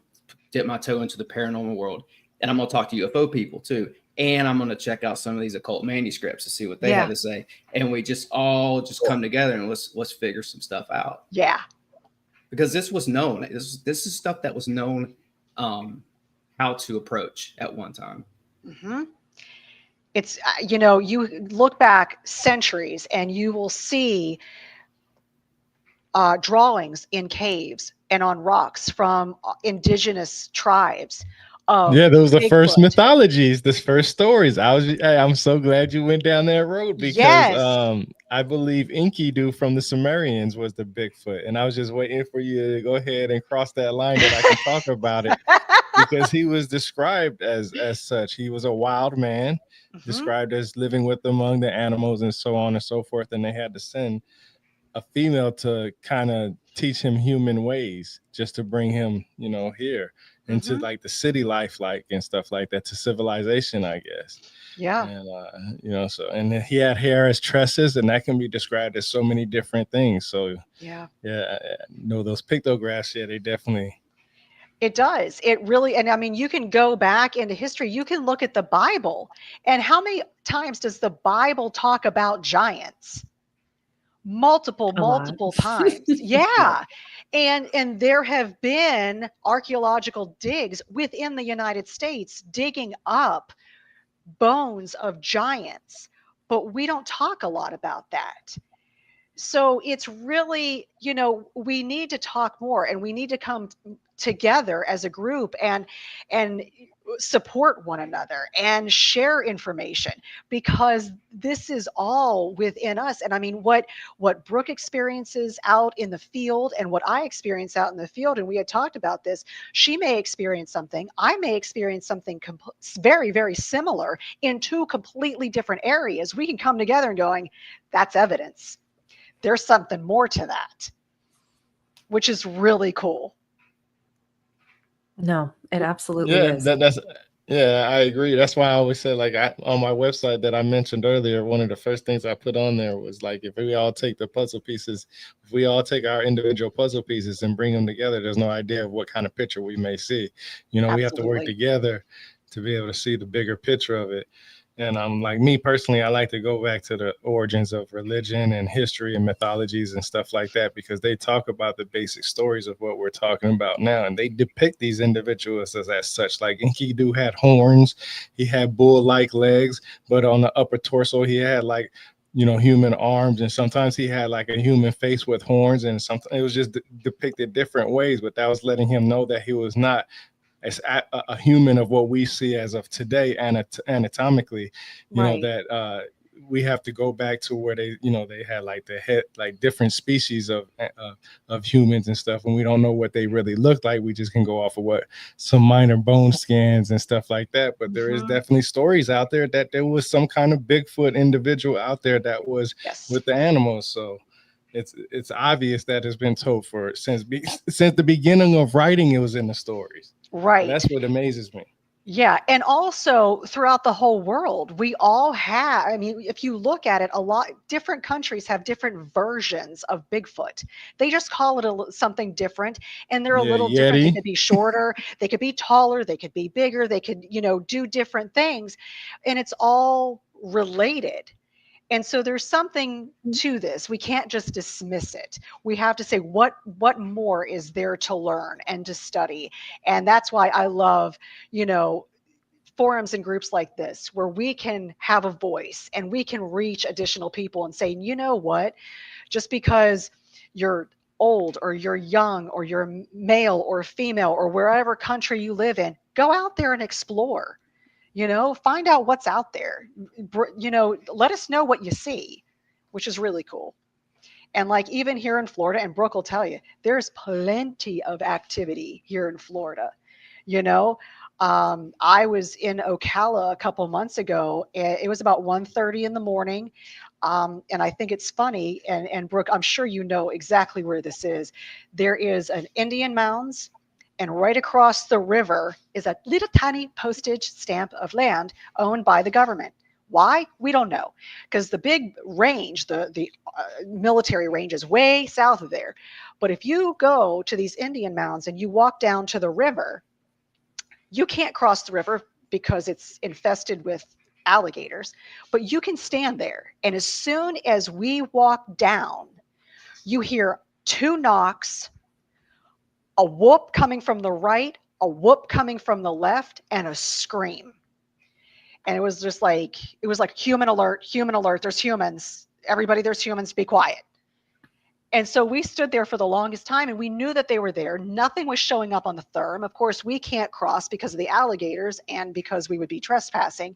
S3: dip my toe into the paranormal world, and I'm gonna talk to UFO people too, and I'm gonna check out some of these occult manuscripts to see what they have to say. And we just all come together and let's figure some stuff out.
S7: Yeah.
S3: Because this was known. This is stuff that was known how to approach at one time.
S7: Mm-hmm. It's, you look back centuries and you will see drawings in caves and on rocks from indigenous tribes.
S5: Yeah, those are the first
S7: Bigfoot.
S5: mythologies, the first stories. I'm so glad you went down that road because
S7: Yes.
S5: I believe Enkidu from the Sumerians was the Bigfoot, and I was just waiting for you to go ahead and cross that line that I can talk about it because he was described as such. He was a wild man,
S7: Mhm.
S5: described as living with among the animals and so on and so forth, and they had to send a female to kind of teach him human ways just to bring him, here into
S7: Mhm.
S5: like the city life, like and stuff like that, to civilization, I guess.
S7: Yeah.
S5: And and he had hair as tresses, and that can be described as so many different things. So
S7: Yeah.
S5: Those pictographs, they definitely.
S7: It does. It really, and I mean, you can go back into history. You can look at the Bible, and how many times does the Bible talk about giants? Multiple
S2: A lot.
S7: times. Yeah. And there have been archaeological digs within the United States digging up bones of giants. but we don't talk a lot about that. So it's really, we need to talk more, and we need to come together as a group and support one another and share information, because this is all within us. And I mean, what Brooke experiences out in the field and what I experience out in the field, and we had talked about this, she may experience something, I may experience something very, very similar in two completely different areas. We can come together and going, that's evidence. There's something more to that, which is really cool.
S2: No, it absolutely is.
S5: Yeah, I agree. That's why I always said, like, on my website that I mentioned earlier, one of the first things I put on there was like, if we all take our individual puzzle pieces and bring them together, there's no idea of what kind of picture we may see. We have to work together to be able to see the bigger picture of it. And like me personally, I like to go back to the origins of religion and history and mythologies and stuff like that, because they talk about the basic stories of what we're talking about now. And they depict these individuals as such. Like Enkidu had horns, he had bull-like legs, but on the upper torso, he had like, human arms. And sometimes he had like a human face with horns, and sometimes it was just depicted different ways. But that was letting him know that he was not as a human of what we see as of today, anatomically,
S7: Right.
S5: that we have to go back to where they had like different species of humans and stuff, and we don't know what they really look like. We just can go off of what some minor bone scans and stuff like that. But there is definitely stories out there that there was some kind of Bigfoot individual out there that was with the animals. So it's obvious that it's been told since the beginning of writing. It was in the stories.
S7: Right.
S5: So that's what amazes me.
S7: Yeah. And also throughout the whole world, we all have, I mean, if you look at it, a lot different countries have different versions of Bigfoot. They just call it something different, and they're a little different. They could be shorter, they could be taller, they could be bigger, they could, do different things, and it's all related. And so there's something to this. We can't just dismiss it. We have to say, what more is there to learn and to study? And that's why I love, forums and groups like this, where we can have a voice and we can reach additional people and say, you know what, just because you're old or you're young or you're male or female or wherever country you live in, go out there and explore. Find out what's out there. Let us know what you see, which is really cool. And like even here in Florida, and Brooke will tell you, there's plenty of activity here in Florida. I was in Ocala a couple months ago. It was about 1:30 in the morning. And I think it's funny. And Brooke, I'm sure you know exactly where this is. There is an Indian mounds, and right across the river is a little tiny postage stamp of land owned by the government. Why? We don't know, because the big range, the military range, is way south of there. But if you go to these Indian mounds and you walk down to the river, you can't cross the river because it's infested with alligators, but you can stand there. And as soon as we walk down, you hear two knocks, a whoop coming from the right, a whoop coming from the left, and a scream. And it was like human alert, there's humans. Everybody, there's humans, be quiet. And so we stood there for the longest time, and we knew that they were there. Nothing was showing up on the therm. Of course, we can't cross because of the alligators and because we would be trespassing.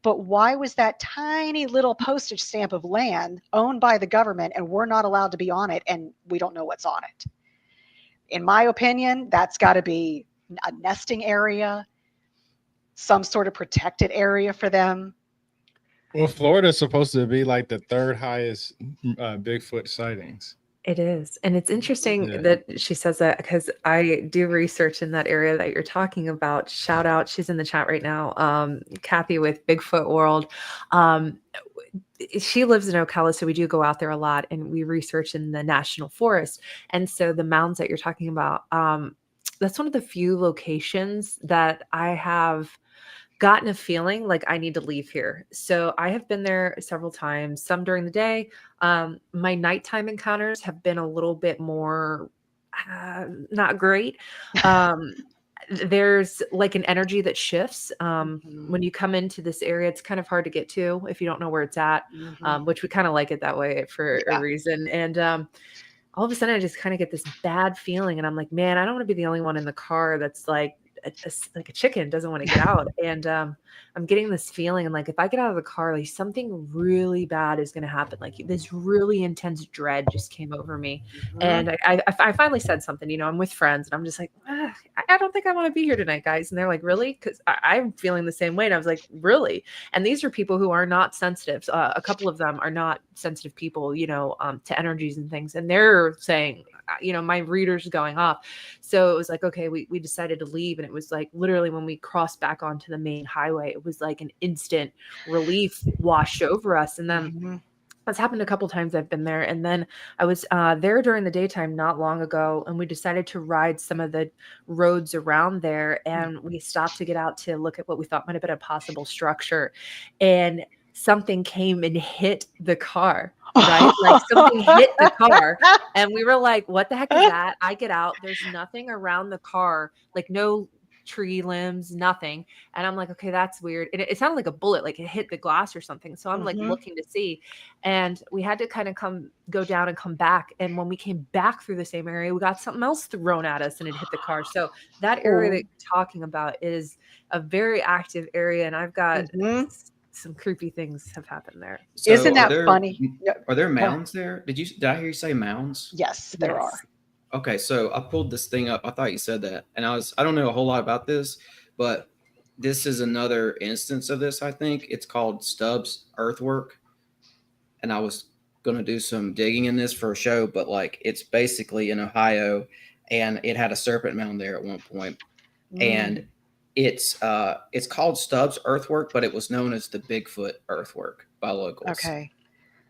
S7: But why was that tiny little postage stamp of land owned by the government and we're not allowed to be on it, and we don't know what's on it? In my opinion, that's got to be a nesting area, some sort of protected area for them.
S5: Well, Florida is supposed to be like the third highest Bigfoot sightings.
S2: It is. And it's interesting that she says that, because I do research in that area that you're talking about. Shout out, she's in the chat right now, Kathy with Bigfoot World. She lives in Ocala, so we do go out there a lot, and we research in the national forest. And so the mounds that you're talking about, that's one of the few locations that I have gotten a feeling like I need to leave here. So I have been there several times, some during the day. My nighttime encounters have been a little bit more not great. there's like an energy that shifts.
S4: Mhm.
S2: When you come into this area, it's kind of hard to get to if you don't know where it's at,
S4: Mhm.
S2: which we kind of like it that way for a
S7: Yeah.
S2: reason. And all of a sudden, I just kind of get this bad feeling, and I'm like, man, I don't want to be the only one in the car that's like like a chicken, doesn't want to get out. And I'm getting this feeling, and like if I get out of the car, like something really bad is going to happen. Like this really intense dread just came over me, and
S4: Mhm.
S2: I finally said something. You know, I'm with friends, and I'm just like, I don't think I want to be here tonight, guys. And they're like, really? Because I'm feeling the same way. And I was like, really? And these are people who are not sensitive. A couple of them are not sensitive people, you know, to energies and things, and they're saying, you know, my reader's going off. So it was like, okay, we decided to leave. And it was like literally when we crossed back onto the main highway, it was like an instant relief washed over us. And then
S4: Mhm.
S2: that's happened a couple times I've been there. And then I was there during the daytime not long ago, and we decided to ride some of the roads around there. And we stopped to get out to look at what we thought might have been a possible structure. And something came and hit the car, right? Like something hit the car. And we were like, what the heck is that? I get out. There's nothing around the car, like no tree limbs, nothing. And I'm like, okay, that's weird. And it sounded like a bullet, like it hit the glass or something. So I'm like
S4: Mhm.
S2: looking to see. And we had to kind of go down and come back. And when we came back through the same area, we got something else thrown at us and it hit the car. So that area that
S7: Oh.
S2: you're talking about is a very active area. And I've got
S4: Mhm.
S2: some creepy things have happened there.
S3: So
S7: Isn't that funny? Yeah.
S3: Are there
S7: Go ahead.
S3: mounds there? Did I hear you say mounds?
S7: Yes, there are.
S2: Yes.
S3: Okay, so I pulled this thing up. I thought you said that, and I don't know a whole lot about this, but this is another instance of this. I think it's called Stubbs earthwork, and I was going to do some digging in this for a show, but like it's basically in Ohio, and it had a serpent mound there at one point, and it's called Stubbs earthwork, but it was known as the Bigfoot earthwork by locals.
S7: Okay.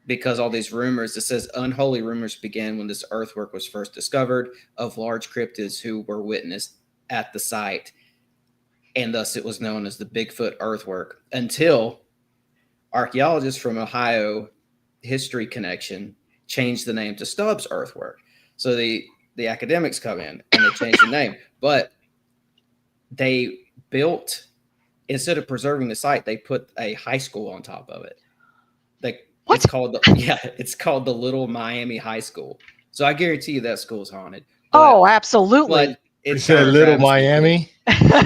S3: Because all these rumors, it says unholy rumors began when this earthwork was first discovered of large cryptids who were witnessed at the site. And thus it was known as the Bigfoot earthwork until archaeologists from Ohio History Connection changed the name to Stubbs earthwork. So the academics come in and they change the name, but they built, instead of preserving the site, they put a high school on top of it.
S7: What?
S3: It's called the Little Miami High School. So I guarantee you that school's haunted.
S7: Oh, absolutely.
S3: But
S5: You
S3: it's
S5: said
S3: kind of
S5: Little
S3: travesty.
S5: Miami,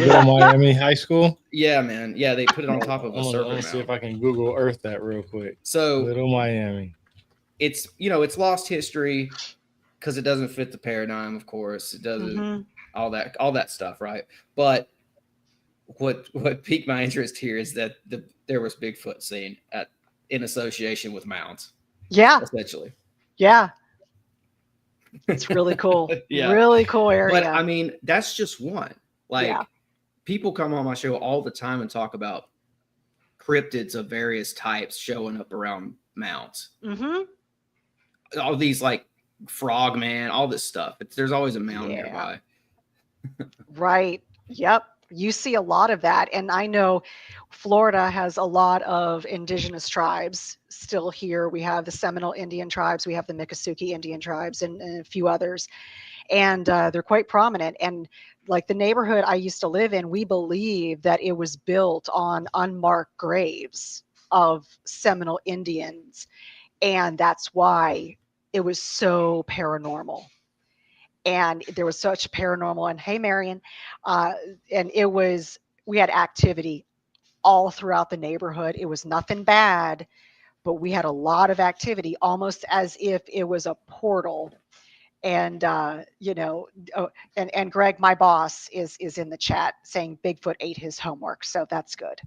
S5: Little Miami High School.
S3: Yeah, man. Yeah, they put it on top of a
S5: I'm
S3: serpent
S5: gonna see if
S3: mound.
S5: I can Google Earth that real quick.
S3: So
S5: Little Miami.
S3: it's, you know, it's lost history because it doesn't fit the paradigm, of course. It doesn't
S4: Mhm.
S3: all that stuff, right? But what piqued my interest here is that there was Bigfoot seen in association with mounds,
S7: Yeah.
S3: essentially.
S7: Yeah. It's really cool.
S3: Yeah.
S7: Really cool area.
S3: But I mean, that's just one. Like
S7: Yeah.
S3: people come on my show all the time and talk about cryptids of various types showing up around mounds.
S7: Mm-hmm.
S3: All these like frogman, all this stuff. There's always a mound
S7: Yeah.
S3: nearby.
S7: Right. Yep. You see a lot of that. And I know Florida has a lot of indigenous tribes still here. We have the Seminole Indian tribes, we have the Miccosukee Indian tribes, and a few others. And they're quite prominent. And like the neighborhood I used to live in, we believe that it was built on unmarked graves of Seminole Indians. And that's why it was so paranormal. And there was such paranormal, and hey, Marion, and we had activity all throughout the neighborhood. It was nothing bad, but we had a lot of activity, almost as if it was a portal. And and Greg, my boss, is in the chat saying Bigfoot ate his homework, so that's good.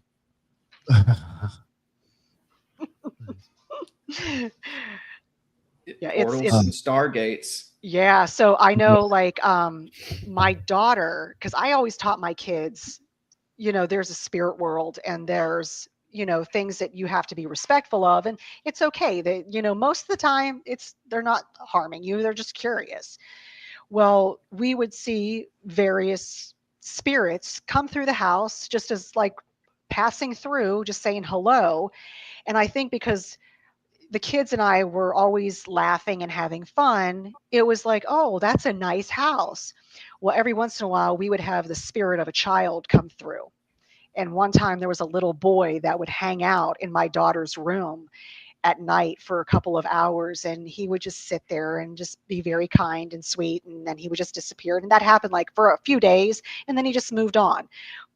S7: Yeah,
S3: Portals
S7: it's
S3: and stargates.
S7: yeah. So I know, like, my daughter, because I always taught my kids, there's a spirit world, and there's things that you have to be respectful of, and it's okay that most of the time they're not harming you, they're just curious. Well, we would see various spirits come through the house, just as like passing through, just saying hello. And I think because the kids and I were always laughing and having fun. It was like, oh, that's a nice house. Well, every once in a while, we would have the spirit of a child come through. And one time there was a little boy that would hang out in my daughter's room at night for a couple of hours, and he would just sit there and just be very kind and sweet, and then he would just disappear. And that happened like for a few days, and then he just moved on.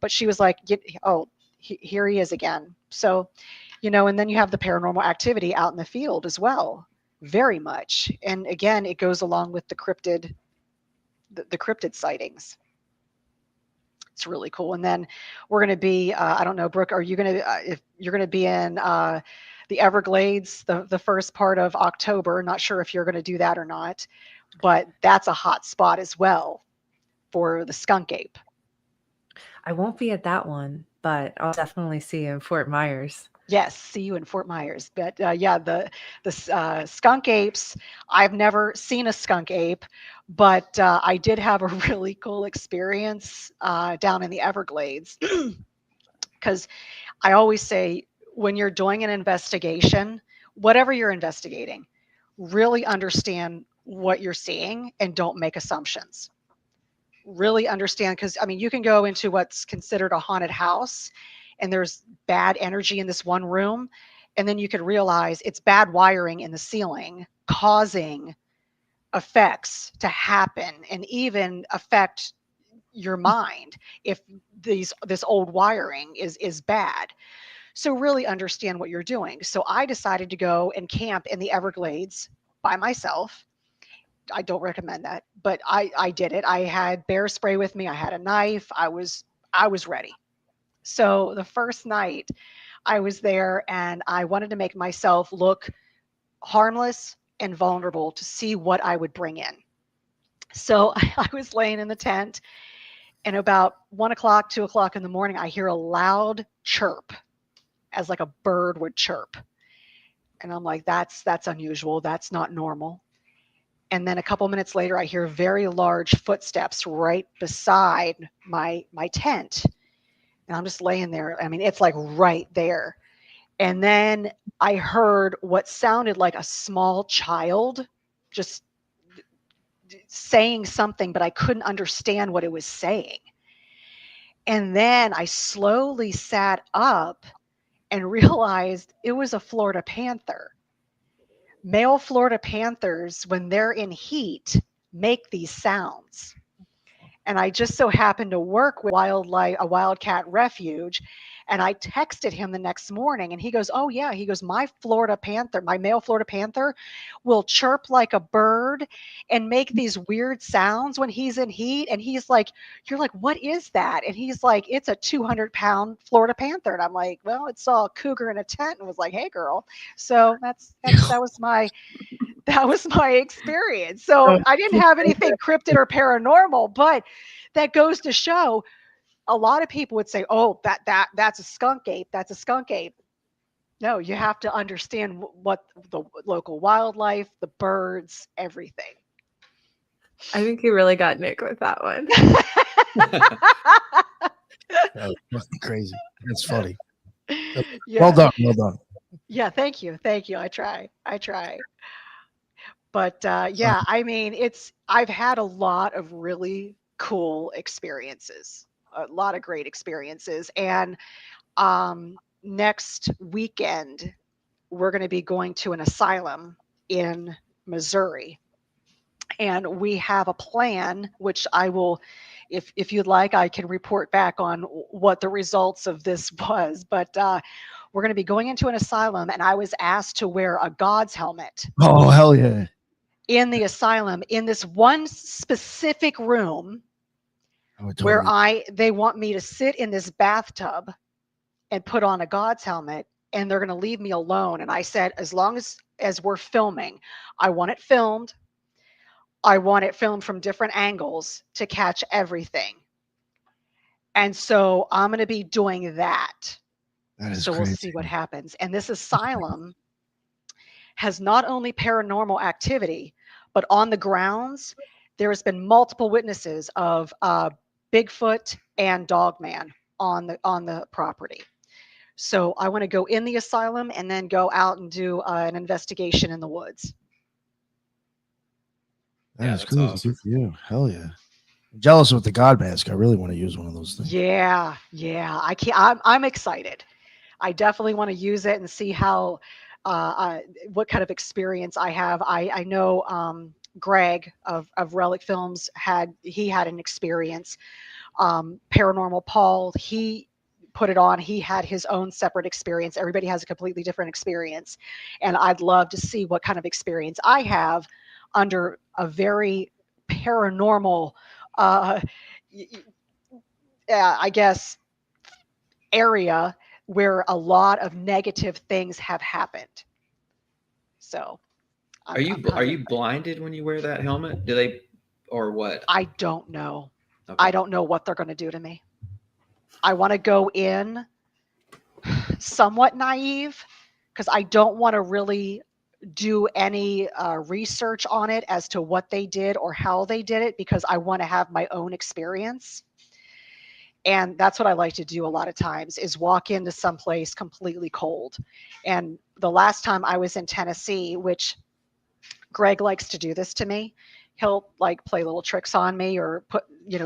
S7: But she was like, oh, here he is again. So, and then you have the paranormal activity out in the field as well, very much. And again, it goes along with the cryptid sightings. It's really cool. And then we're going to be, I don't know, Brooke, are you going to, if you're going to be in the Everglades, the first part of October, not sure if you're going to do that or not, but that's a hot spot as well for the skunk ape.
S2: I won't be at that one, but I'll definitely see you in Fort Myers.
S7: Yes, see you in Fort Myers. But yeah, the skunk apes, I've never seen a skunk ape, but I did have a really cool experience down in the Everglades. Because I always say, when you're doing an investigation, whatever you're investigating, really understand what you're seeing and don't make assumptions. Really understand, because I mean, you can go into what's considered a haunted house and there's bad energy in this one room, and then you could realize it's bad wiring in the ceiling causing effects to happen and even affect your mind if this old wiring is bad. So really understand what you're doing. So I decided to go and camp in the Everglades by myself. I don't recommend that, but I did it. I had bear spray with me. I had a knife. I was ready. So the first night I was there, and I wanted to make myself look harmless and vulnerable to see what I would bring in. So I was laying in the tent, and about 1 o'clock, 2 o'clock in the morning, I hear a loud chirp, as like a bird would chirp. And I'm like, that's unusual. That's not normal. And then a couple minutes later, I hear very large footsteps right beside my tent. And I'm just laying there. I mean, it's like right there. And then I heard what sounded like a small child just saying something, but I couldn't understand what it was saying. And then I slowly sat up and realized it was a Florida panther. Male Florida panthers, when they're in heat, make these sounds. And I just so happened to work with a wildcat refuge. And I texted him the next morning, and he goes, oh yeah, he goes, my male Florida panther will chirp like a bird and make these weird sounds when he's in heat. And he's like, you're like, what is that? And he's like, it's a 200-pound Florida panther. And I'm like, well, it saw a cougar in a tent and was like, hey girl. So that was my experience. So I didn't have anything cryptid or paranormal, but that goes to show, a lot of people would say, oh, that's a skunk ape. That's a skunk ape. No, you have to understand what the local wildlife, the birds, everything.
S2: I think you really got Nick with that one.
S1: That was crazy. That's funny.
S7: Yeah.
S1: Well done. Well done.
S7: Yeah, thank you. I try. But yeah, I mean, I've had a lot of really cool experiences, a lot of great experiences. And next weekend, we're going to be going to an asylum in Missouri. And we have a plan, which I will, if you'd like, I can report back on what the results of this was. But we're going to be going into an asylum, and I was asked to wear a God's helmet.
S1: Oh, hell yeah.
S7: In the asylum, in this one specific room where they want me to sit in this bathtub and put on a God's helmet, and they're going to leave me alone. And I said, as long as we're filming, I want it filmed. I want it filmed from different angles to catch everything. And so I'm going to be doing that. So crazy. We'll see what happens. And this asylum has not only paranormal activity, but on the grounds, there has been multiple witnesses of Bigfoot and Dogman on the property. So I want to go in the asylum and then go out and do an investigation in the woods.
S1: That
S3: Yeah,
S1: is
S3: that's
S1: crazy.
S3: awesome.
S1: Good for you. Hell yeah. I'm jealous with the God mask. I really want to use one of those things.
S7: Yeah, I can't. I'm excited. I definitely want to use it and see how, what kind of experience I have. I know Greg of Relic Films had an experience. Paranormal Paul, he put it on. He had his own separate experience. Everybody has a completely different experience, and I'd love to see what kind of experience I have under a very paranormal, uh, I guess, area where a lot of negative things have happened. So,
S3: Are you blinded when you wear that helmet? Do they, or what?
S7: I don't know.
S3: Okay.
S7: I don't know what they're going to do to me. I want to go in somewhat naive because I don't want to really do any research on it as to what they did or how they did it, because I want to have my own experience. And that's what I like to do a lot of times, is walk into some place completely cold. And the last time I was in Tennessee, which Greg likes to do this to me, he'll like play little tricks on me or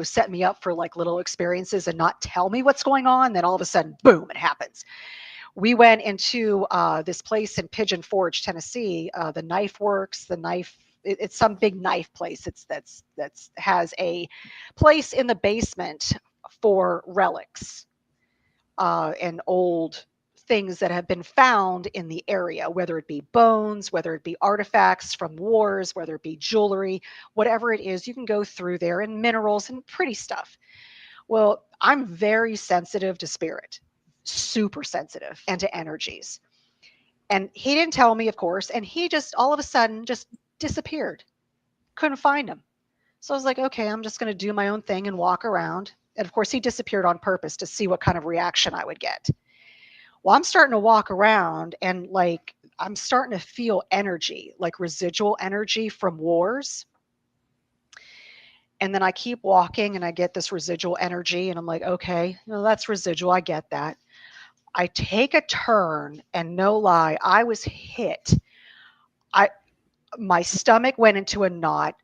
S7: set me up for like little experiences and not tell me what's going on. Then all of a sudden, boom, it happens. We went into this place in Pigeon Forge, Tennessee, the Knife Works, it's some big knife place. That's has a place in the basement for relics and old things that have been found in the area, whether it be bones, whether it be artifacts from wars, whether it be jewelry, whatever it is, you can go through there, and minerals and pretty stuff. Well, I'm very sensitive to spirit, super sensitive, and to energies. And he didn't tell me, of course, and he just all of a sudden just disappeared. Couldn't find him. So I was like, okay, I'm just going to do my own thing and walk around. And of course, he disappeared on purpose to see what kind of reaction I would get. Well, I'm starting to walk around and like I'm starting to feel energy, like residual energy from wars. And then I keep walking and I get this residual energy and I'm like, okay, that's residual. I get that. I take a turn and no lie, I was hit. My stomach went into a knot.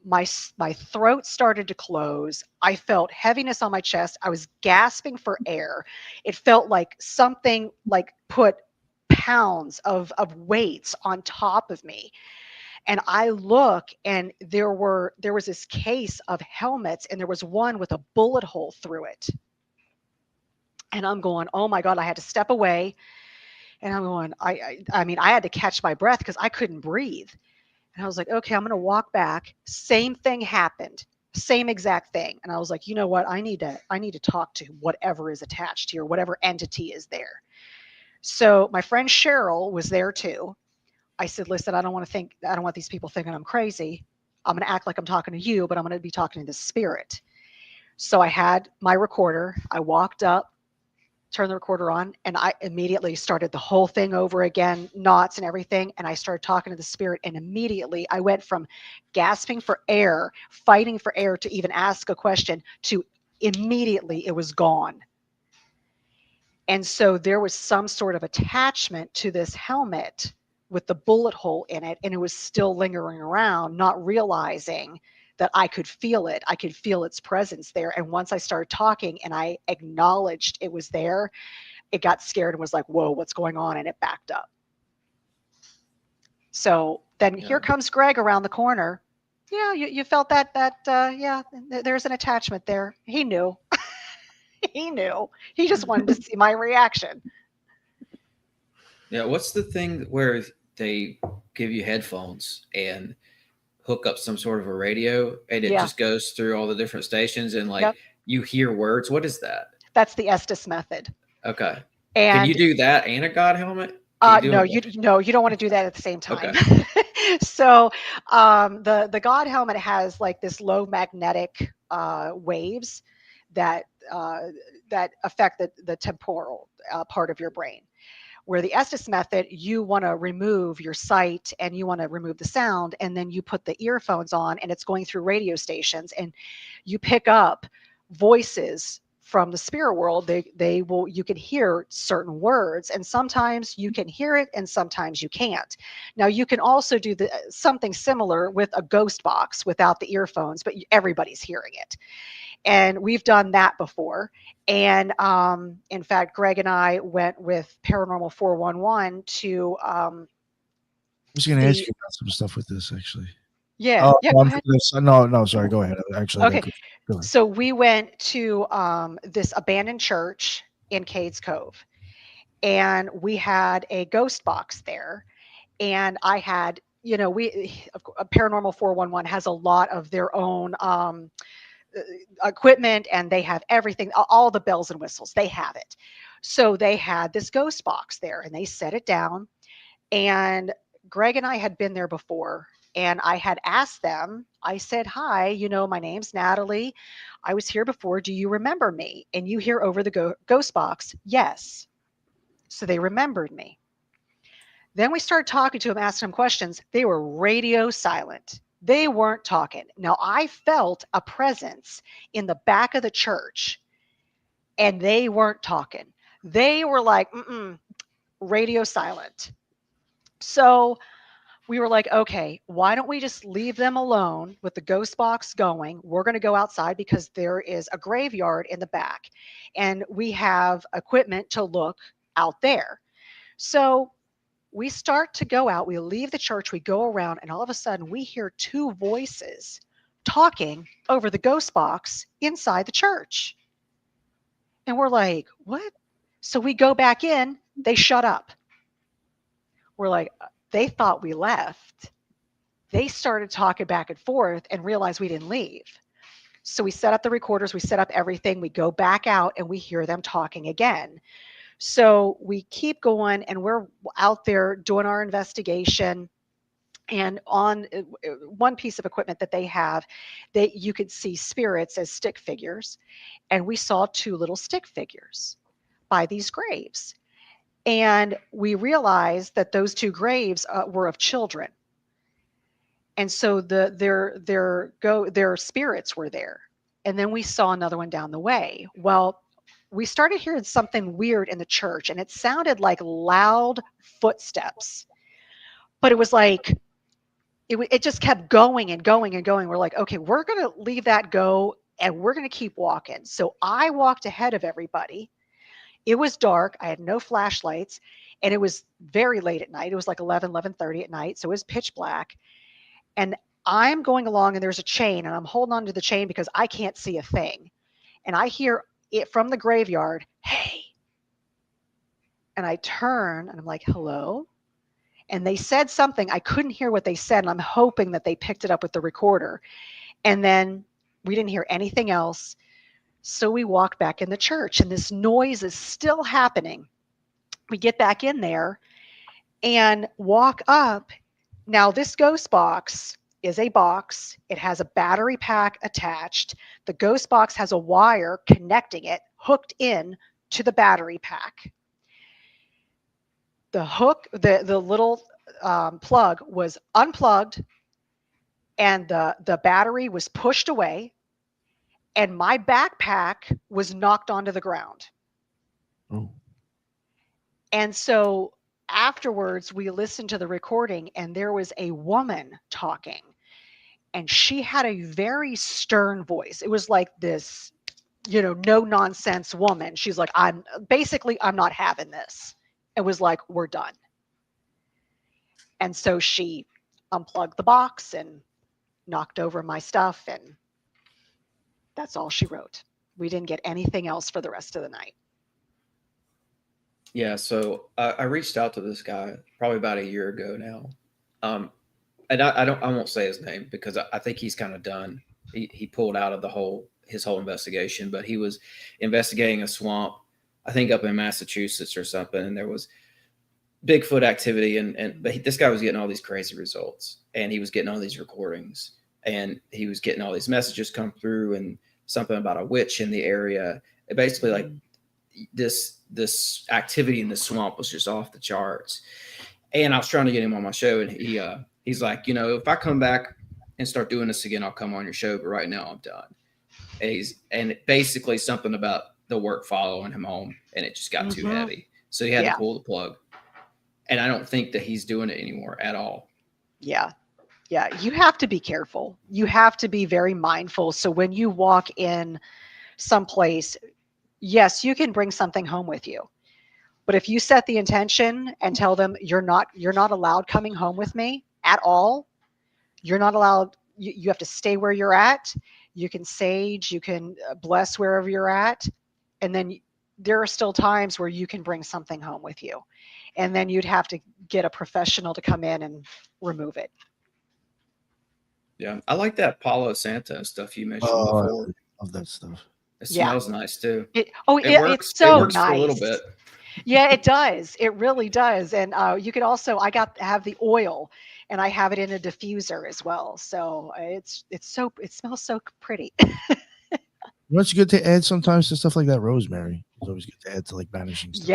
S7: My throat started to close. I felt heaviness on my chest. I was gasping for air. It felt like something like put pounds of weights on top of me. And I look and there was this case of helmets and there was one with a bullet hole through it. And I'm going, oh my God, I had to step away. And I'm going, I mean, I had to catch my breath because I couldn't breathe. And I was like, okay, I'm going to walk back. Same thing happened. Same exact thing. And I was like, you know what? I need to talk to whatever is attached here, whatever entity is there. So my friend Cheryl was there too. I said, listen, I don't want these people thinking I'm crazy. I'm going to act like I'm talking to you, but I'm going to be talking to the spirit. So I had my recorder. I walked up, turned the recorder on, and I immediately started the whole thing over again, knots and everything. And I started talking to the spirit. And immediately I went from gasping for air, fighting for air to even ask a question to immediately it was gone. And so there was some sort of attachment to this helmet with the bullet hole in it. And it was still lingering around, not realizing that I could feel it. I could feel its presence there. And once I started talking and I acknowledged it was there, it got scared and was like, whoa, what's going on? And it backed up. So then here comes Greg around the corner. Yeah, you felt that, yeah, there's an attachment there. He knew. He knew. He just wanted to see my reaction.
S3: Yeah, what's the thing where they give you headphones and hook up some sort of a radio and it just goes through all the different stations and like you hear words? What is that?
S7: That's the Estes method.
S3: Okay.
S7: And
S3: can you do that and a God helmet?
S7: No, you don't want to do that at the same time. Okay. So the God helmet has like this low magnetic waves that affect the temporal part of your brain. Where the Estes method, you want to remove your sight and you want to remove the sound, and then you put the earphones on and it's going through radio stations and you pick up voices from the spirit world, they will, you can hear certain words, and sometimes you can hear it and sometimes you can't. Now you can also do something similar with a ghost box without the earphones, but everybody's hearing it. And we've done that before. And in fact, Greg and I went with Paranormal 411 to
S1: I was going to ask you about some stuff with this, actually.
S7: Yeah.
S1: Oh,
S7: Yeah, go ahead.
S1: No, sorry. Go ahead. Actually,
S7: Okay.
S1: Go ahead.
S7: So we went to this abandoned church in Cades Cove, and we had a ghost box there. And I had, Paranormal 411 has a lot of their own equipment, and they have everything, all the bells and whistles. They have it. So they had this ghost box there, and they set it down. And Greg and I had been there before, and I had asked them, I said, hi, my name's Natalie. I was here before. Do you remember me? And you hear over the ghost box, yes. So they remembered me. Then we started talking to them, asking them questions. They were radio silent. They weren't talking. Now I felt a presence in the back of the church, and they weren't talking. They were like, radio silent. So we were like, okay, why don't we just leave them alone with the ghost box going? We're going to go outside because there is a graveyard in the back, and we have equipment to look out there. So we start to go out, we leave the church, we go around, and all of a sudden we hear two voices talking over the ghost box inside the church. And we're like, what? So we go back in, they shut up. We're like, they thought we left. They started talking back and forth and realized we didn't leave. So we set up the recorders, we set up everything, we go back out, and we hear them talking again. So we keep going, and we're out there doing our investigation. And on one piece of equipment that they have, that you could see spirits as stick figures. And we saw two little stick figures by these graves. And we realized that those two graves were of children. And so their spirits were there. And then we saw another one down the way. Well, we started hearing something weird in the church, and it sounded like loud footsteps. But it was like, it just kept going and going and going. We're like, okay, we're going to leave that go, and we're going to keep walking. So I walked ahead of everybody. It was dark. I had no flashlights, and it was very late at night. It was like 11:30 at night. So it was pitch black. And I'm going along, and there's a chain, and I'm holding on to the chain because I can't see a thing. And I hear it from the graveyard, hey. And I turn, and I'm like, hello? And they said something. I couldn't hear what they said, and I'm hoping that they picked it up with the recorder. And then we didn't hear anything else. So we walked back in the church, and this noise is still happening. We get back in there and walk up. Now, this ghost box is a box. It has a battery pack attached. The ghost box has a wire connecting it, hooked in to the battery pack. The hook, the little plug was unplugged, and the battery was pushed away, and my backpack was knocked onto the ground.
S1: Oh.
S7: And so afterwards, we listened to the recording, and there was a woman talking, and she had a very stern voice. It was like this, no nonsense woman. She's like, I'm not having this. It was like, we're done. And so she unplugged the box and knocked over my stuff, and that's all she wrote. We didn't get anything else for the rest of the night.
S3: Yeah, so I reached out to this guy probably about a year ago now, and I won't say his name because I think he's kind of done. He pulled out of his whole investigation, but he was investigating a swamp, I think up in Massachusetts or something, and there was Bigfoot activity, but this guy was getting all these crazy results, and he was getting all these recordings, and he was getting all these messages come through, and something about a witch in the area. It basically, like, this activity in the swamp was just off the charts. And I was trying to get him on my show, and he's like, if I come back and start doing this again, I'll come on your show, but right now I'm done. And basically something about the work following him home, and it just got too
S7: Mhm.
S3: heavy. So he had
S7: Yeah.
S3: to pull the plug. And I don't think that he's doing it anymore at all.
S7: Yeah. Yeah. You have to be careful. You have to be very mindful. So when you walk in someplace, yes, you can bring something home with you. But if you set the intention and tell them you're not allowed coming home with me at all, you're not allowed, you have to stay where you're at. You can sage, you can bless wherever you're at. And then there are still times where you can bring something home with you. And then you'd have to get a professional to come in and remove it.
S3: Yeah. I like that Palo Santo stuff you mentioned
S1: Oh,
S3: before.
S1: I love that stuff.
S3: It
S7: Yeah.
S3: smells nice too.
S7: It
S3: works.
S7: it's so
S3: It works
S7: nice.
S3: for a little bit.
S7: Yeah, it does. It really does. And you could also, have the oil, and I have it in a diffuser as well. So it smells so pretty.
S1: You know what's good to add sometimes to stuff like that? Rosemary. It's always good to add to like banishing stuff.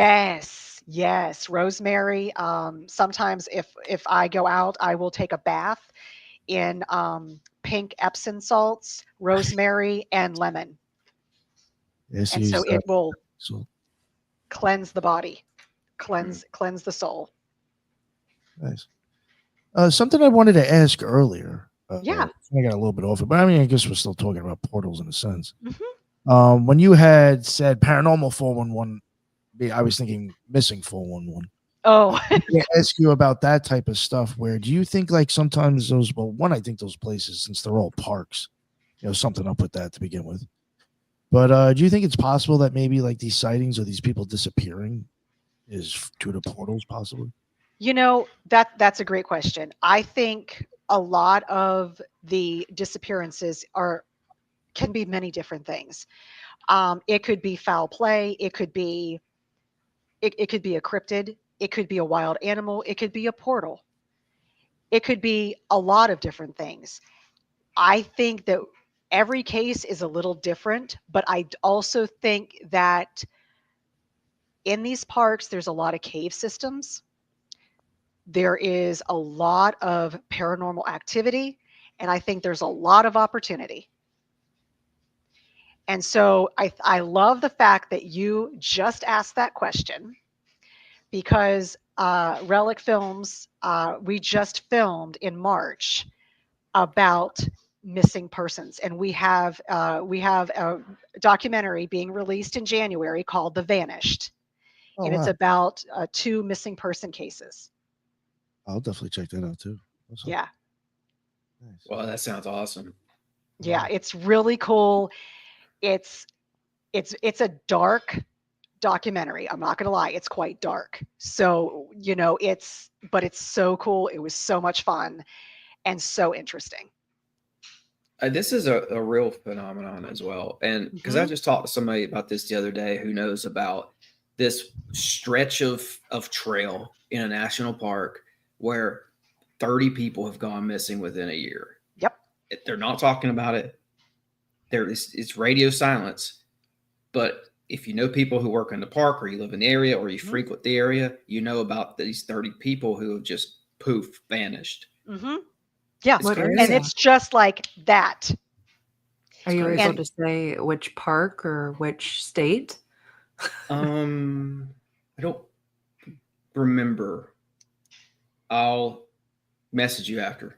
S7: Yes, rosemary. Sometimes if I go out, I will take a bath in pink Epsom salts, rosemary, and lemon,
S1: Yes,
S7: and
S1: use
S7: so
S1: that.
S7: it will
S1: So
S7: cleanse the body, cleanse the soul.
S1: nice. Something I wanted to ask earlier.
S7: Yeah.
S1: I got a little bit off it, but I mean, I guess we're still talking about portals in a sense.
S7: Mhm.
S1: When you had said paranormal 411, I was thinking missing 411.
S7: Oh,
S1: I ask you about that type of stuff. Where do you think like sometimes those? Well, one, I think those places, since they're all parks, something up with that to begin with. But do you think it's possible that maybe like these sightings or these people disappearing is due to portals, possibly?
S7: That's a great question. I think a lot of the disappearances can be many different things. It could be foul play. It could be a cryptid. It could be a wild animal. It could be a portal. It could be a lot of different things. I think that every case is a little different, but I also think that in these parks, there's a lot of cave systems. There is a lot of paranormal activity, and I think there's a lot of opportunity. And so I love the fact that you just asked that question, because Relic Films, we just filmed in March about missing persons, and we have a documentary being released in January called The Vanished,
S1: Oh,
S7: and it's
S1: wow.
S7: about 2 missing person cases.
S1: I'll definitely check that out too. Awesome.
S7: Yeah.
S1: Nice.
S3: Well, that sounds awesome.
S7: Yeah, it's really cool. It's a dark documentary. I'm not going to lie, it's quite dark. So, but it's so cool. It was so much fun and so interesting.
S3: This is a real phenomenon as well. And because I just talked to somebody about this the other day who knows about this stretch of trail in a national park where 30 people have gone missing within a year.
S7: Yep.
S3: They're not talking about it. It's radio silence. But if you know people who work in the park, or you live in the area, or you frequent the area, you know about these 30 people who have just poof vanished.
S7: Mm-hmm. Yeah.
S3: It's
S7: And it's just like that.
S2: Are you
S3: crazy.
S2: able to say which park or which state?
S3: I don't remember. I'll message you after.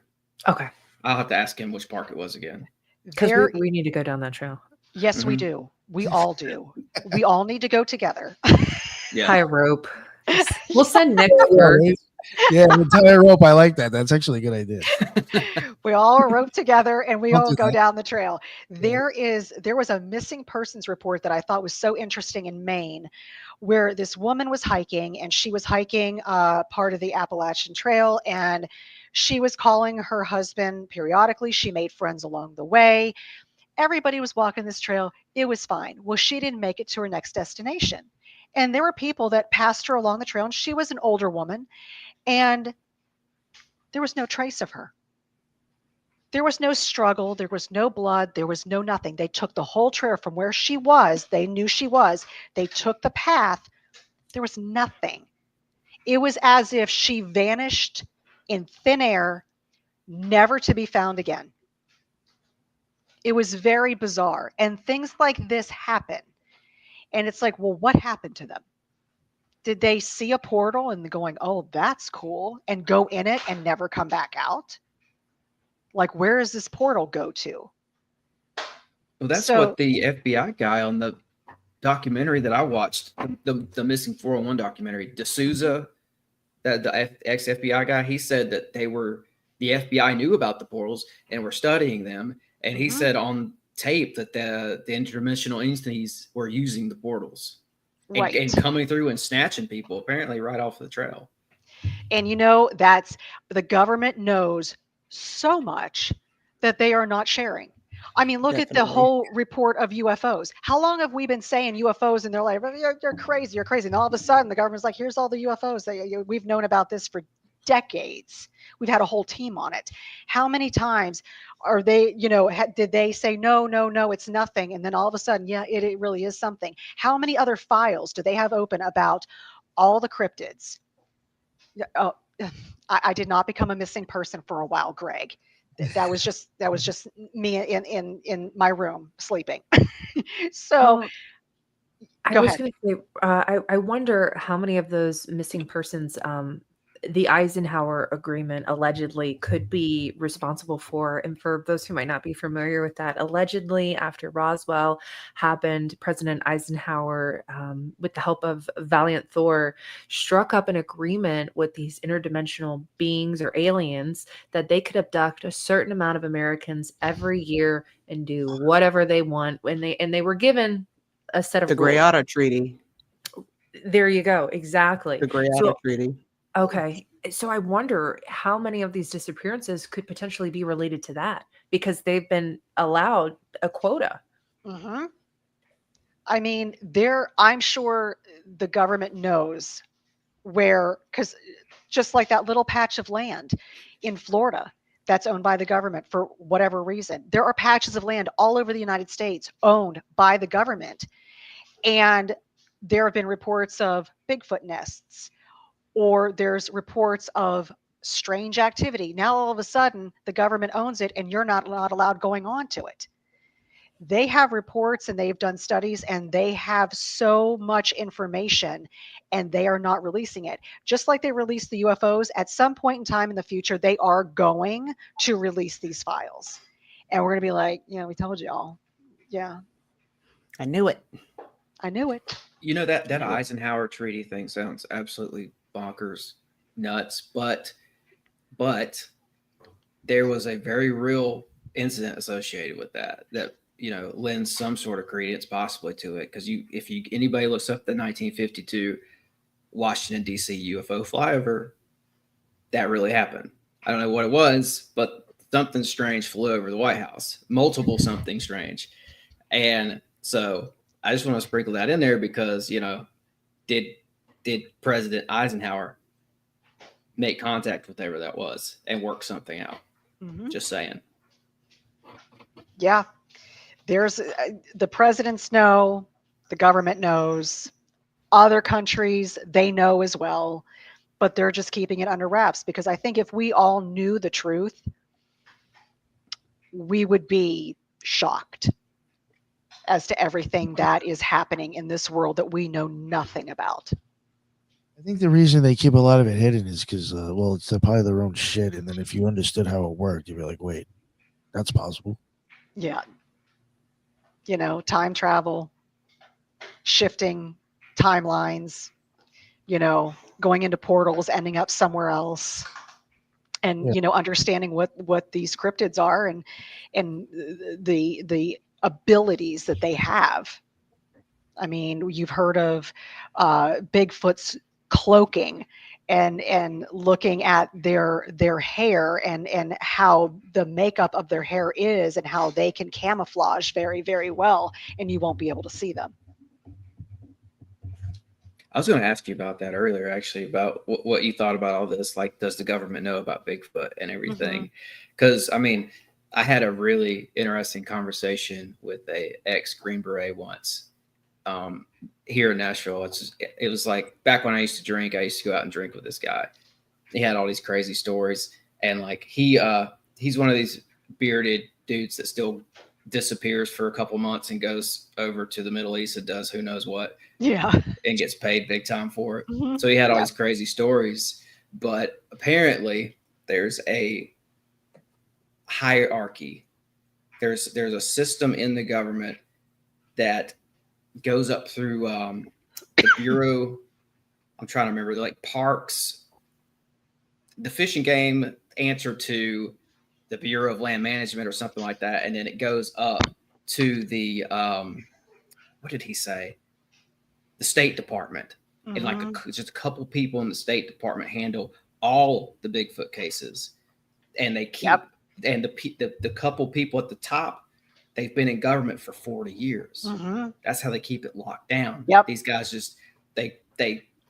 S2: Okay.
S3: I'll have to ask him which park it was again.
S2: Because we need to go down that trail.
S7: Yes, we do. We all do. We all need to go together.
S3: Yeah.
S2: Tie a rope. We'll send Nick first.
S1: Yeah, the entire rope. I like that. That's actually a good idea.
S7: We all are roped together and we
S1: I'll
S7: all
S1: do
S7: go
S1: that.
S7: down the trail. There was a missing persons report that I thought was so interesting in Maine, where this woman was hiking, and she was hiking part of the Appalachian Trail, and she was calling her husband periodically. She made friends along the way. Everybody was walking this trail. It was fine. Well, she didn't make it to her next destination. And there were people that passed her along the trail, and she was an older woman, and there was no trace of her. There was no struggle. There was no blood. There was no nothing. They took the whole trail from where she was. They knew she was. They took the path. There was nothing. It was as if she vanished in thin air, never to be found again. It was very bizarre. And things like this happen. And it's like, well, what happened to them? Did they see a portal and going, oh, that's cool, and go in it and never come back out? Like, where does this portal go to?
S3: Well, that's
S7: So-
S3: what the FBI guy on the documentary that I watched, the Missing 401 documentary, D'Souza, the ex-FBI guy, he said that the FBI knew about the portals and were studying them. And he said on tape that the interdimensional entities were using the portals.
S7: Right.
S3: And coming through and snatching people, apparently right off the trail.
S7: And that's the government knows so much that they are not sharing. I mean, look at the whole report of UFOs. How long have we been saying UFOs? And they're like, you're crazy, you're crazy. And all of a sudden, the government's like, here's all the UFOs. We've known about this for decades. We've had a whole team on it. How many times are they, did they say, no, it's nothing? And then all of a sudden, yeah, it really is something. How many other files do they have open about all the cryptids? Oh, I did not become a missing person for a while, Greg. That was just me in my room sleeping. So
S2: I
S7: go
S2: was
S7: ahead.
S2: going to say, I wonder how many of those missing persons the Eisenhower Agreement allegedly could be responsible for. And for those who might not be familiar with that, allegedly after Roswell happened, President Eisenhower, with the help of Valiant Thor, struck up an agreement with these interdimensional beings or aliens that they could abduct a certain amount of Americans every year and do whatever they want. And they were given a set of
S4: The
S2: rules.
S4: Greada Treaty.
S2: There you go. Exactly.
S4: The Greada Treaty.
S2: Okay. So I wonder how many of these disappearances could potentially be related to that because they've been allowed a quota.
S7: Mm-hmm. I mean, I'm sure the government knows where, because just like that little patch of land in Florida that's owned by the government for whatever reason, there are patches of land all over the United States owned by the government. And there have been reports of Bigfoot nests, or there's reports of strange activity. Now, all of a sudden, the government owns it and you're not allowed going on to it. They have reports and they've done studies and they have so much information and they are not releasing it. Just like they released the UFOs, at some point in time in the future, they are going to release these files. And we're going to be like, we told y'all. Yeah.
S4: I knew it.
S7: I knew it.
S3: That Eisenhower Treaty thing sounds absolutely bonkers, nuts, but there was a very real incident associated with that lends some sort of credence possibly to it, because if anybody looks up the 1952 Washington D.C. UFO flyover, that really happened. I don't know what it was, but something strange flew over the White House, multiple something strange. And so I just want to sprinkle that in there because, did President Eisenhower make contact with whatever that was and work something out?
S7: Mm-hmm.
S3: Just saying.
S7: Yeah. There's the presidents know, the government knows, other countries, they know as well, but they're just keeping it under wraps because I think if we all knew the truth, we would be shocked as to everything that is happening in this world that we know nothing about.
S1: I think the reason they keep a lot of it hidden is because, it's probably their own shit. And then if you understood how it worked, you'd be like, wait, that's possible.
S7: Yeah. Time travel, shifting timelines, going into portals, ending up somewhere else. And, understanding what these cryptids are and the abilities that they have. I mean, you've heard of Bigfoot's cloaking and looking at their hair and how the makeup of their hair is and how they can camouflage very, very well, and you won't be able to see them.
S3: I was going to ask you about that earlier, actually, about what you thought about all this. Like, does the government know about Bigfoot and everything? Because, I had a really interesting conversation with a ex-Green Beret once here in Nashville. It was like back when I used to drink, I used to go out and drink with this guy. He had all these crazy stories. And like he's one of these bearded dudes that still disappears for a couple months and goes over to the Middle East and does who knows what.
S7: Yeah.
S3: And gets paid big time for it.
S7: Mm-hmm.
S3: So he had all these crazy stories, but apparently there's a hierarchy. There's a system in the government that goes up through the Bureau. I'm trying to remember, like parks, the Fish and Game answer to the Bureau of Land Management or something like that. And then it goes up to the, what did he say? The State Department. And like just a couple people in the State Department handle all the Bigfoot cases. And they keep, and the couple people at the top, they've been in government for 40 years. That's how they keep it locked down. These guys just, they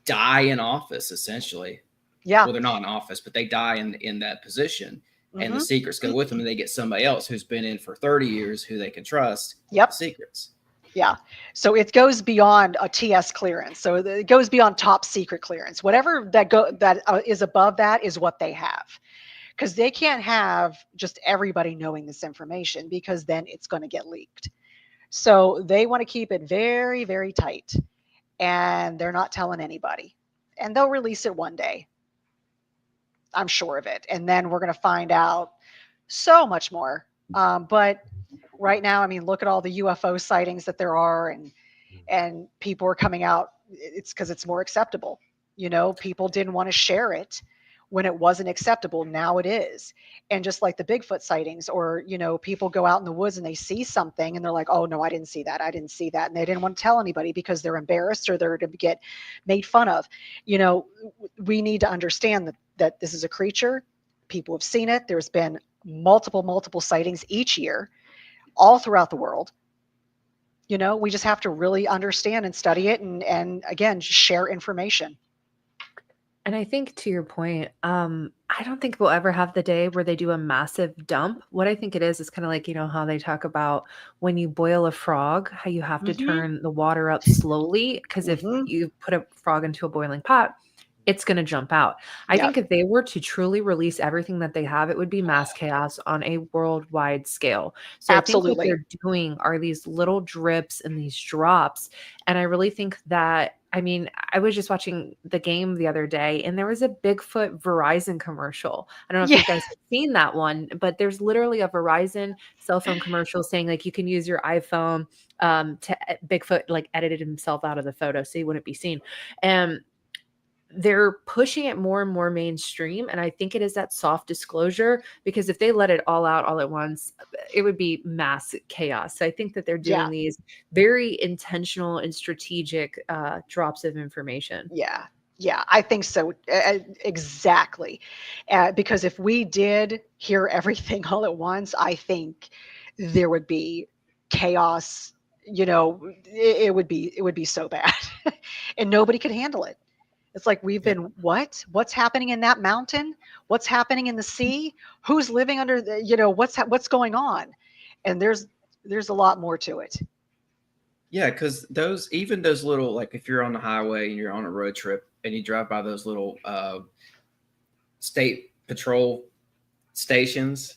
S3: die in office, essentially. Well, they're not in office, but they die in that position. And the secrets go with them, and they get somebody else who's been in for 30 years who they can trust. The secrets.
S7: Yeah. So it goes beyond a TS clearance. So it goes beyond top secret clearance. Whatever that is above that is what they have. Because they can't have just everybody knowing this information, because then it's going to get leaked. So they want to keep it very, very tight. And they're not telling anybody. And they'll release it one day. I'm sure of it. And then we're going to find out so much more. But right now, I mean, look at all the UFO sightings that there are, and people are coming out. It's because it's more acceptable. You know, people didn't want to share it when it wasn't acceptable. Now it is. And just like the Bigfoot sightings, or, you know, people go out in the woods and they see something and they're like, oh no, I didn't see that. I didn't see that. And they didn't want to tell anybody because they're embarrassed, or they're going to get made fun of. You know, we need to understand that this is a creature. People have seen it. There's been multiple sightings each year, all throughout the world. You know, we just have to really understand and study it, and again, share information.
S2: And I think, to your point, I don't think we'll ever have the day where they do a massive dump. What I think it is kind of like, you know, how they talk about when you boil a frog, how you have to turn the water up slowly, because if you put a frog into a boiling pot, it's going to jump out. I think if they were to truly release everything that they have, it would be mass chaos on a worldwide scale. So I think what they're doing are these little drips and these drops. And I really think that, I mean, I was just watching the game the other day, and there was a Bigfoot Verizon commercial. I don't know if you guys have seen that one, but there's literally a Verizon cell phone commercial saying, like, you can use your iPhone to Bigfoot, like, edited himself out of the photo so he wouldn't be seen. And they're pushing it more and more mainstream. And I think it is that soft disclosure, because if they let it all out all at once, it would be mass chaos. So I think that they're doing these very intentional and strategic drops of information.
S7: Yeah, I think so. Exactly. Because if we did hear everything all at once, I think there would be chaos. You know, it would be so bad and nobody could handle it. It's like, we've been, what's happening in that mountain? What's happening in the sea? Who's living under the, you know, what's going on? And there's a lot more to it.
S3: Yeah. Cause those little, like if you're on the highway and you're on a road trip and you drive by those little state patrol stations,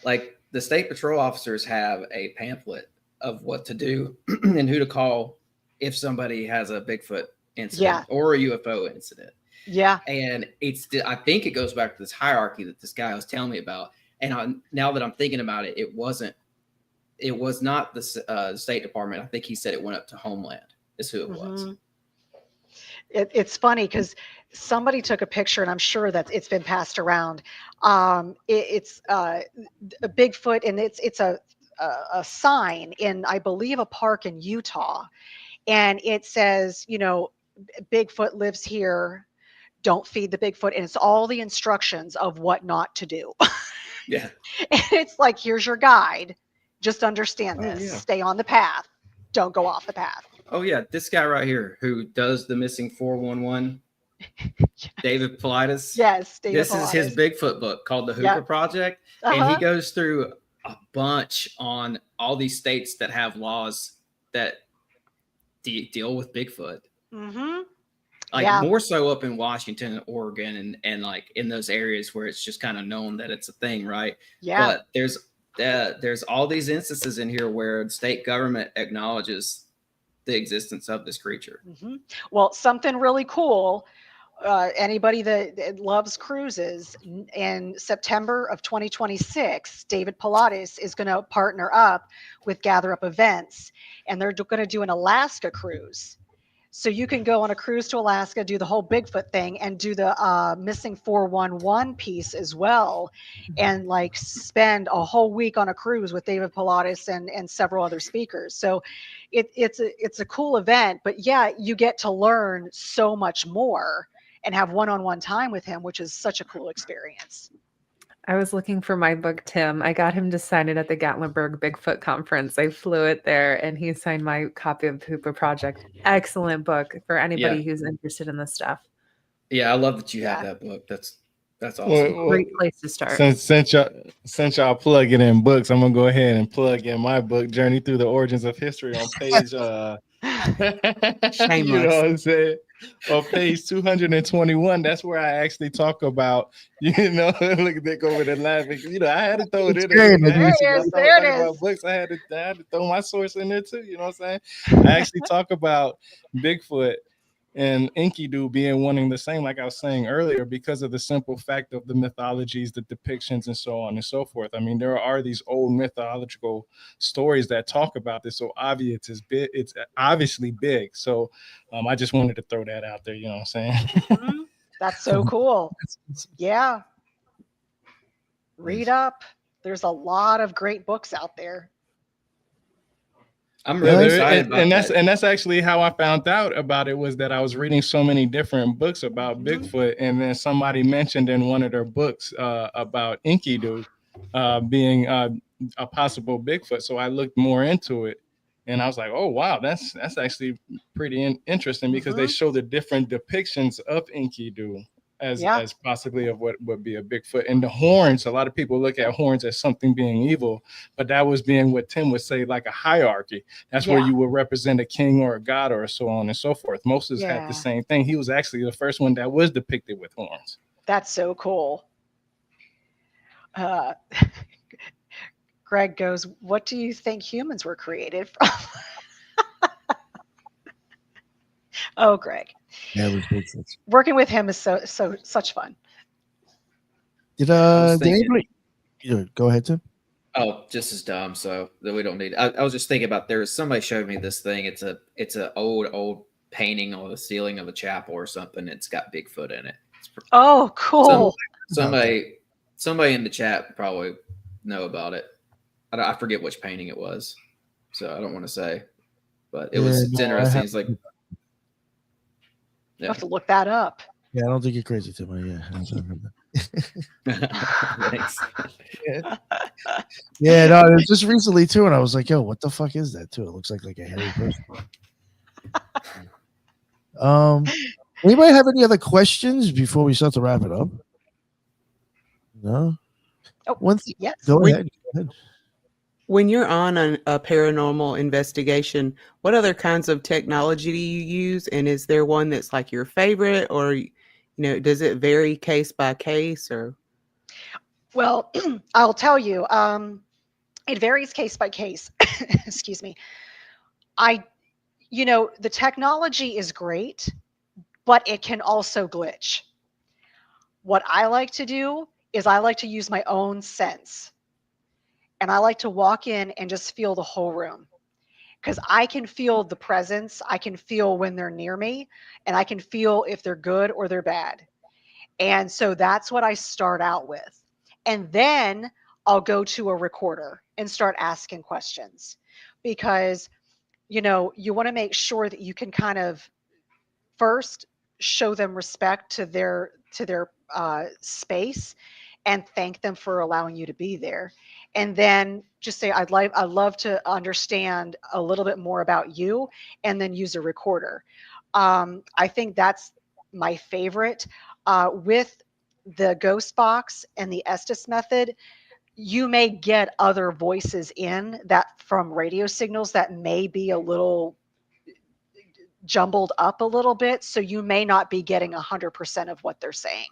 S3: like the state patrol officers have a pamphlet of what to do and who to call if somebody has a Bigfoot incident or a UFO incident. And I think it goes back to this hierarchy that this guy was telling me about. And now that I'm thinking about it, it was not the State Department. I think he said it went up to Homeland is who it was.
S7: It's funny because somebody took a picture, and I'm sure that it's been passed around. It's a Bigfoot, and it's a sign in, I believe, a park in Utah. And it says, you know, Bigfoot lives here. Don't feed the Bigfoot. And it's all the instructions of what not to do.
S3: Yeah.
S7: And it's like, here's your guide. Just understand this. Stay on the path. Don't go off the path.
S3: Oh, yeah. This guy right here who does the missing 411, David Politis.
S7: Yes.
S3: This is his Bigfoot book called The Hooper Project. And he goes through a bunch on all these states that have laws that deal with Bigfoot. Like more so up in Washington and Oregon and like in those areas where it's just kind of known that it's a thing, right? But there's there's all these instances in here where the state government acknowledges the existence of this creature.
S7: Mhm. Well, something really cool. Anybody that loves cruises, in September of 2026, David Pilates is going to partner up with Gather Up Events, and they're going to do an Alaska cruise. So you can go on a cruise to Alaska, do the whole Bigfoot thing, and do the missing 411 piece as well, and like spend a whole week on a cruise with David Pilates and several other speakers. So it's a cool event, but yeah, you get to learn so much more and have one-on-one time with him, which is such a cool experience.
S2: I was looking for my book, Tim. I got him to sign it at the Gatlinburg Bigfoot Conference. I flew it there, and he signed my copy of Hoopa Project. Excellent book for anybody who's interested in this stuff.
S3: Yeah, I love that you have that book. That's awesome.
S2: Great place to start.
S5: Since y'all plug it in books, I'm gonna go ahead and plug in my book, Journey Through the Origins of History, on page you know what I'm saying? On page 221, that's where I actually talk about, look at Dick over there laughing. I had to throw it in there.
S7: There it is.
S5: Books, I had to throw my source in there too. You know what I'm saying? I actually talk about Bigfoot and Enkidu being one and the same, like I was saying earlier, because of the simple fact of the mythologies, the depictions, and so on and so forth. I mean, there are these old mythological stories that talk about this, so it's obviously big. So I just wanted to throw that out there. You know what I'm saying?
S7: Mm-hmm. That's so cool. Yeah. Read up. There's a lot of great books out there.
S3: I'm really excited about
S5: that. And that's actually how I found out about it, was that I was reading so many different books about Bigfoot, and then somebody mentioned in one of their books about Enkidu being a possible Bigfoot. So I looked more into it, and I was like, oh wow, that's actually pretty interesting, because they show the different depictions of Enkidu as possibly of what would be a Bigfoot. And the horns, a lot of people look at horns as something being evil, but that was being what Tim would say, like a hierarchy. That's where you would represent a king or a god or so on and so forth. Moses had the same thing. He was actually the first one that was depicted with horns.
S7: That's so cool. Greg goes, what do you think humans were created from? Oh, Greg.
S1: Yeah, it was Bigfoot.
S7: Working with him is such fun.
S1: Did anybody go ahead, Tim?
S3: Oh, just as dumb. So that we don't need. I was just thinking about, somebody showed me this thing. It's a old painting on the ceiling of a chapel or something. It's got Bigfoot in it.
S7: Oh, cool.
S3: Somebody in the chat probably know about it. I forget which painting it was, so I don't want to say, but it's interesting. It's like.
S7: You have to look that up.
S1: Yeah, I don't think you're crazy, Tim.
S3: Thanks.
S1: Yeah, no, it was just recently too, and I was like, "Yo, what the fuck is that?" Too. It looks like a hairy person. Anybody have any other questions before we start to wrap it up? No.
S7: Oh, yes.
S1: Go ahead.
S4: When you're on a paranormal investigation, what other kinds of technology do you use? And is there one that's like your favorite, or, does it vary case by case, or?
S7: Well, I'll tell you, it varies case by case. Excuse me. The technology is great, but it can also glitch. What I like to do is I like to use my own sense. And I like to walk in and just feel the whole room, because I can feel the presence. I can feel when they're near me, and I can feel if they're good or they're bad. And so that's what I start out with. And then I'll go to a recorder and start asking questions, because, you want to make sure that you can kind of first show them respect to their space and thank them for allowing you to be there. And then just say, I'd love to understand a little bit more about you, and then use a recorder. I think that's my favorite. With the ghost box and the Estes method, you may get other voices in that from radio signals that may be a little jumbled up a little bit. So you may not be getting 100% of what they're saying.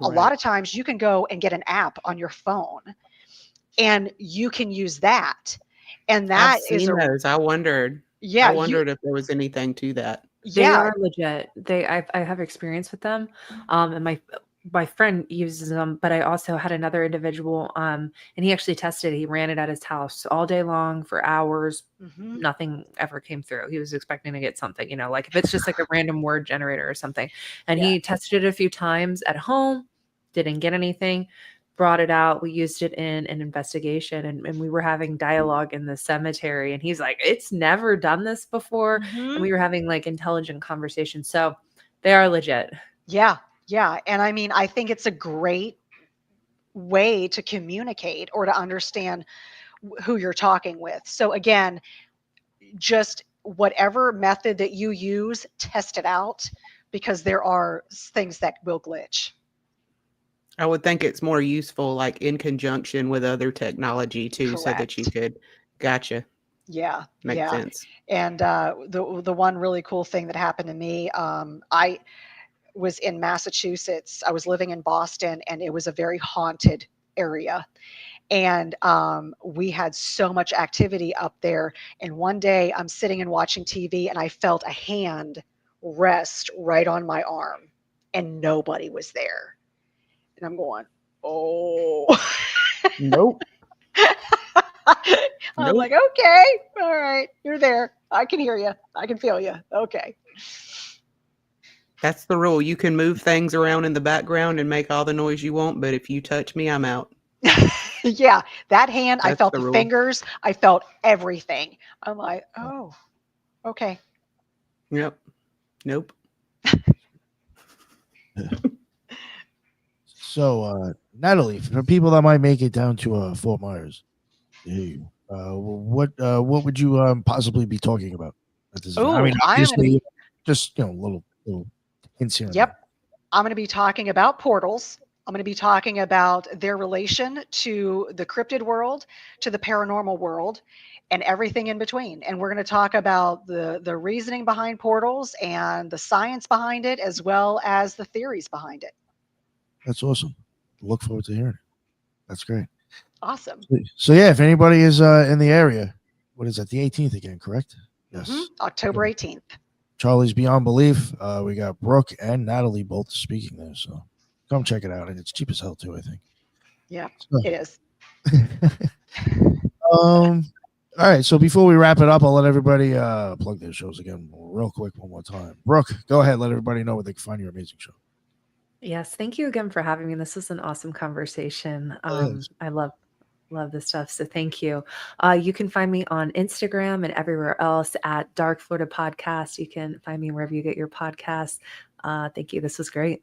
S7: Right. A lot of times you can go and get an app on your phone and you can use that. And
S4: I've
S7: that is
S4: seen
S7: a
S4: those. I wondered
S7: yeah, you
S4: if there was anything to that.
S2: They
S7: yeah.
S2: are legit. I have experience with them. And my friend uses them, but I also had another individual, and he actually tested it. He ran it at his house all day long for hours.
S7: Mhm.
S2: Nothing ever came through. He was expecting to get something, like if it's just like a random word generator or something. And
S7: Yeah.
S2: he tested it a few times at home, didn't get anything, brought it out. We used it in an investigation, and we were having dialogue in the cemetery. And he's like, it's never done this before.
S7: Mhm.
S2: And we were having like intelligent conversations. So they are legit.
S7: Yeah. Yeah. And I mean, I think it's a great way to communicate or to understand who you're talking with. So again, just whatever method that you use, test it out, because there are things that will glitch.
S4: I would think it's more useful, like in conjunction with other technology too, so that you
S7: Correct.
S4: could. Gotcha.
S7: Yeah.
S4: Makes
S7: Yeah.
S4: sense.
S7: And the one really cool thing that happened to me, I was in Massachusetts. I was living in Boston, and it was a very haunted area. And we had so much activity up there. And one day I'm sitting and watching TV, and I felt a hand rest right on my arm, and nobody was there. And I'm going, oh.
S4: Nope.
S7: I'm
S4: Nope.
S7: like, okay, all right, you're there. I can hear you. I can feel you. Okay.
S4: That's the rule. You can move things around in the background and make all the noise you want, but if you touch me, I'm out.
S7: Yeah, that hand, I
S4: That's
S7: felt
S4: the
S7: the
S4: rule.
S7: fingers, I felt everything. I'm like, oh, okay.
S4: Yep. Nope.
S1: So, Natalie, for people that might make it down to Fort Myers, hey, what would you possibly be talking about at this event? I
S7: Oh,
S1: mean,
S7: I'm going to
S1: obviously,
S7: be,
S1: just little hints here and
S7: yep,
S1: there.
S7: I'm going to be talking about portals. I'm going to be talking about their relation to the cryptid world, to the paranormal world, and everything in between. And we're going to talk about the reasoning behind portals and the science behind it, as well as the theories behind it.
S1: That's awesome. Look forward to hearing it. That's great.
S7: Awesome.
S1: So yeah, if anybody is in the area, what is that? The 18th again, correct? Yes.
S7: Mhm, October 18th.
S1: Charlie's Beyond Belief. We got Brooke and Natalie both speaking there, so come check it out. And it's cheap as hell too, I think.
S7: Yeah,
S1: So-
S7: it is.
S1: All right. So before we wrap it up, I'll let everybody plug their shows again real quick one more time. Brooke, go ahead. Let everybody know where they can find your amazing show.
S2: Yes, thank you again for having me. This was an awesome conversation.
S1: Yes.
S2: I love this stuff. So thank you. You can find me on Instagram and everywhere else at Dark Florida Podcast. You can find me wherever you get your podcasts. Thank you. This was great.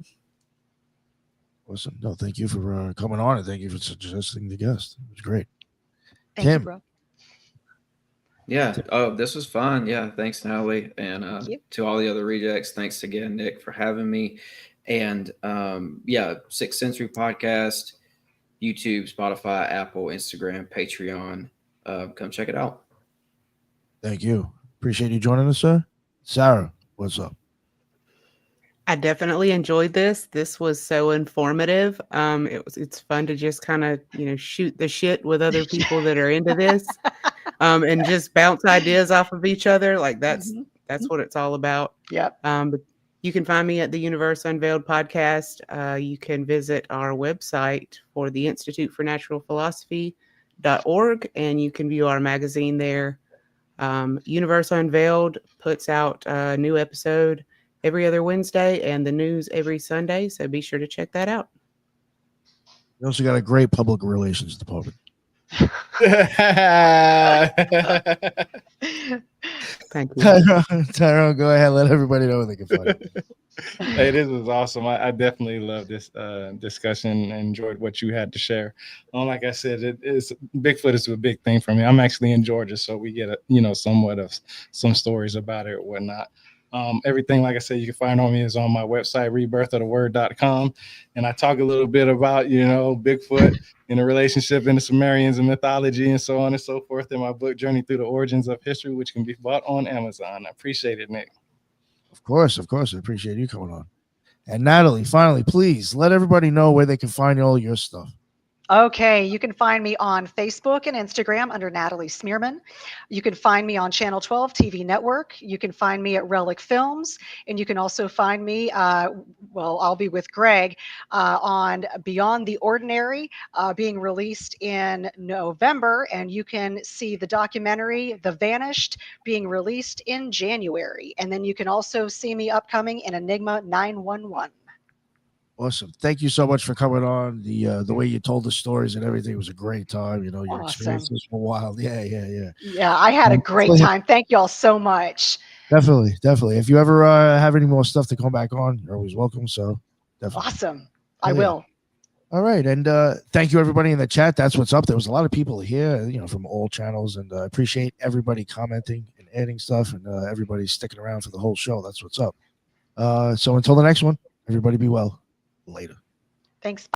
S1: Awesome. No, thank you for coming on, and thank you for suggesting the guest. It was great.
S7: Thank you,
S1: Tim.
S7: bro.
S3: Yeah. Oh, this was fun. Yeah. Thanks, Natalie. And
S7: you.
S3: to all the other rejects, thanks again, Nick, for having me. And yeah, Sixth Sensory Podcast, YouTube, Spotify, Apple, Instagram, Patreon. Come check it out.
S1: Thank you. Appreciate you joining us, sir. Sarah, what's up?
S4: I definitely enjoyed this. This was so informative. It's fun to just kind of, shoot the shit with other people that are into this, and just bounce ideas off of each other. Like that's what it's all about.
S7: Yep.
S4: But you can find me at the Universe Unveiled podcast. You can visit our website for the Institute for Natural Philosophy.org, and you can view our magazine there. Universe Unveiled puts out a new episode every other Wednesday and the news every Sunday. So be sure to check that out.
S1: You also got a great public relations department.
S4: Thank you.
S1: Tyrone, go ahead. Let everybody know where they can find you.
S5: Hey, this was awesome. I definitely love this discussion and enjoyed what you had to share. Like I said, Bigfoot is a big thing for me. I'm actually in Georgia, so we get somewhat of some stories about it or whatnot. Everything, like I said, you can find on me is on my website, rebirthoftheword.com. And I talk a little bit about, Bigfoot and the relationship in the Sumerians and mythology and so on and so forth in my book, Journey Through the Origins of History, which can be bought on Amazon. I appreciate it, Nick.
S1: Of course. I appreciate you coming on. And Natalie, finally, please let everybody know where they can find all your stuff.
S7: Okay, you can find me on Facebook and Instagram under Natalie Smearman. You can find me on Channel 12 TV Network. You can find me at Relic Films, and you can also find me, well, I'll be with Greg on Beyond the Ordinary, being released in November, and you can see the documentary The Vanished being released in January. And then you can also see me upcoming in Enigma 911.
S1: Awesome. Thank you so much for coming on. The way you told the stories and everything was a great time. Your
S7: Awesome.
S1: experiences were wild. Yeah.
S7: Yeah, I had a great time. Thank y'all so much.
S1: Definitely. If you ever have any more stuff to come back on, you're always welcome. So definitely.
S7: Awesome. I will.
S1: All right. And thank you, everybody in the chat. That's what's up. There was a lot of people here, from all channels. And I appreciate everybody commenting and adding stuff and everybody sticking around for the whole show. That's what's up. So until the next one, everybody be well. Later.
S7: Thanks.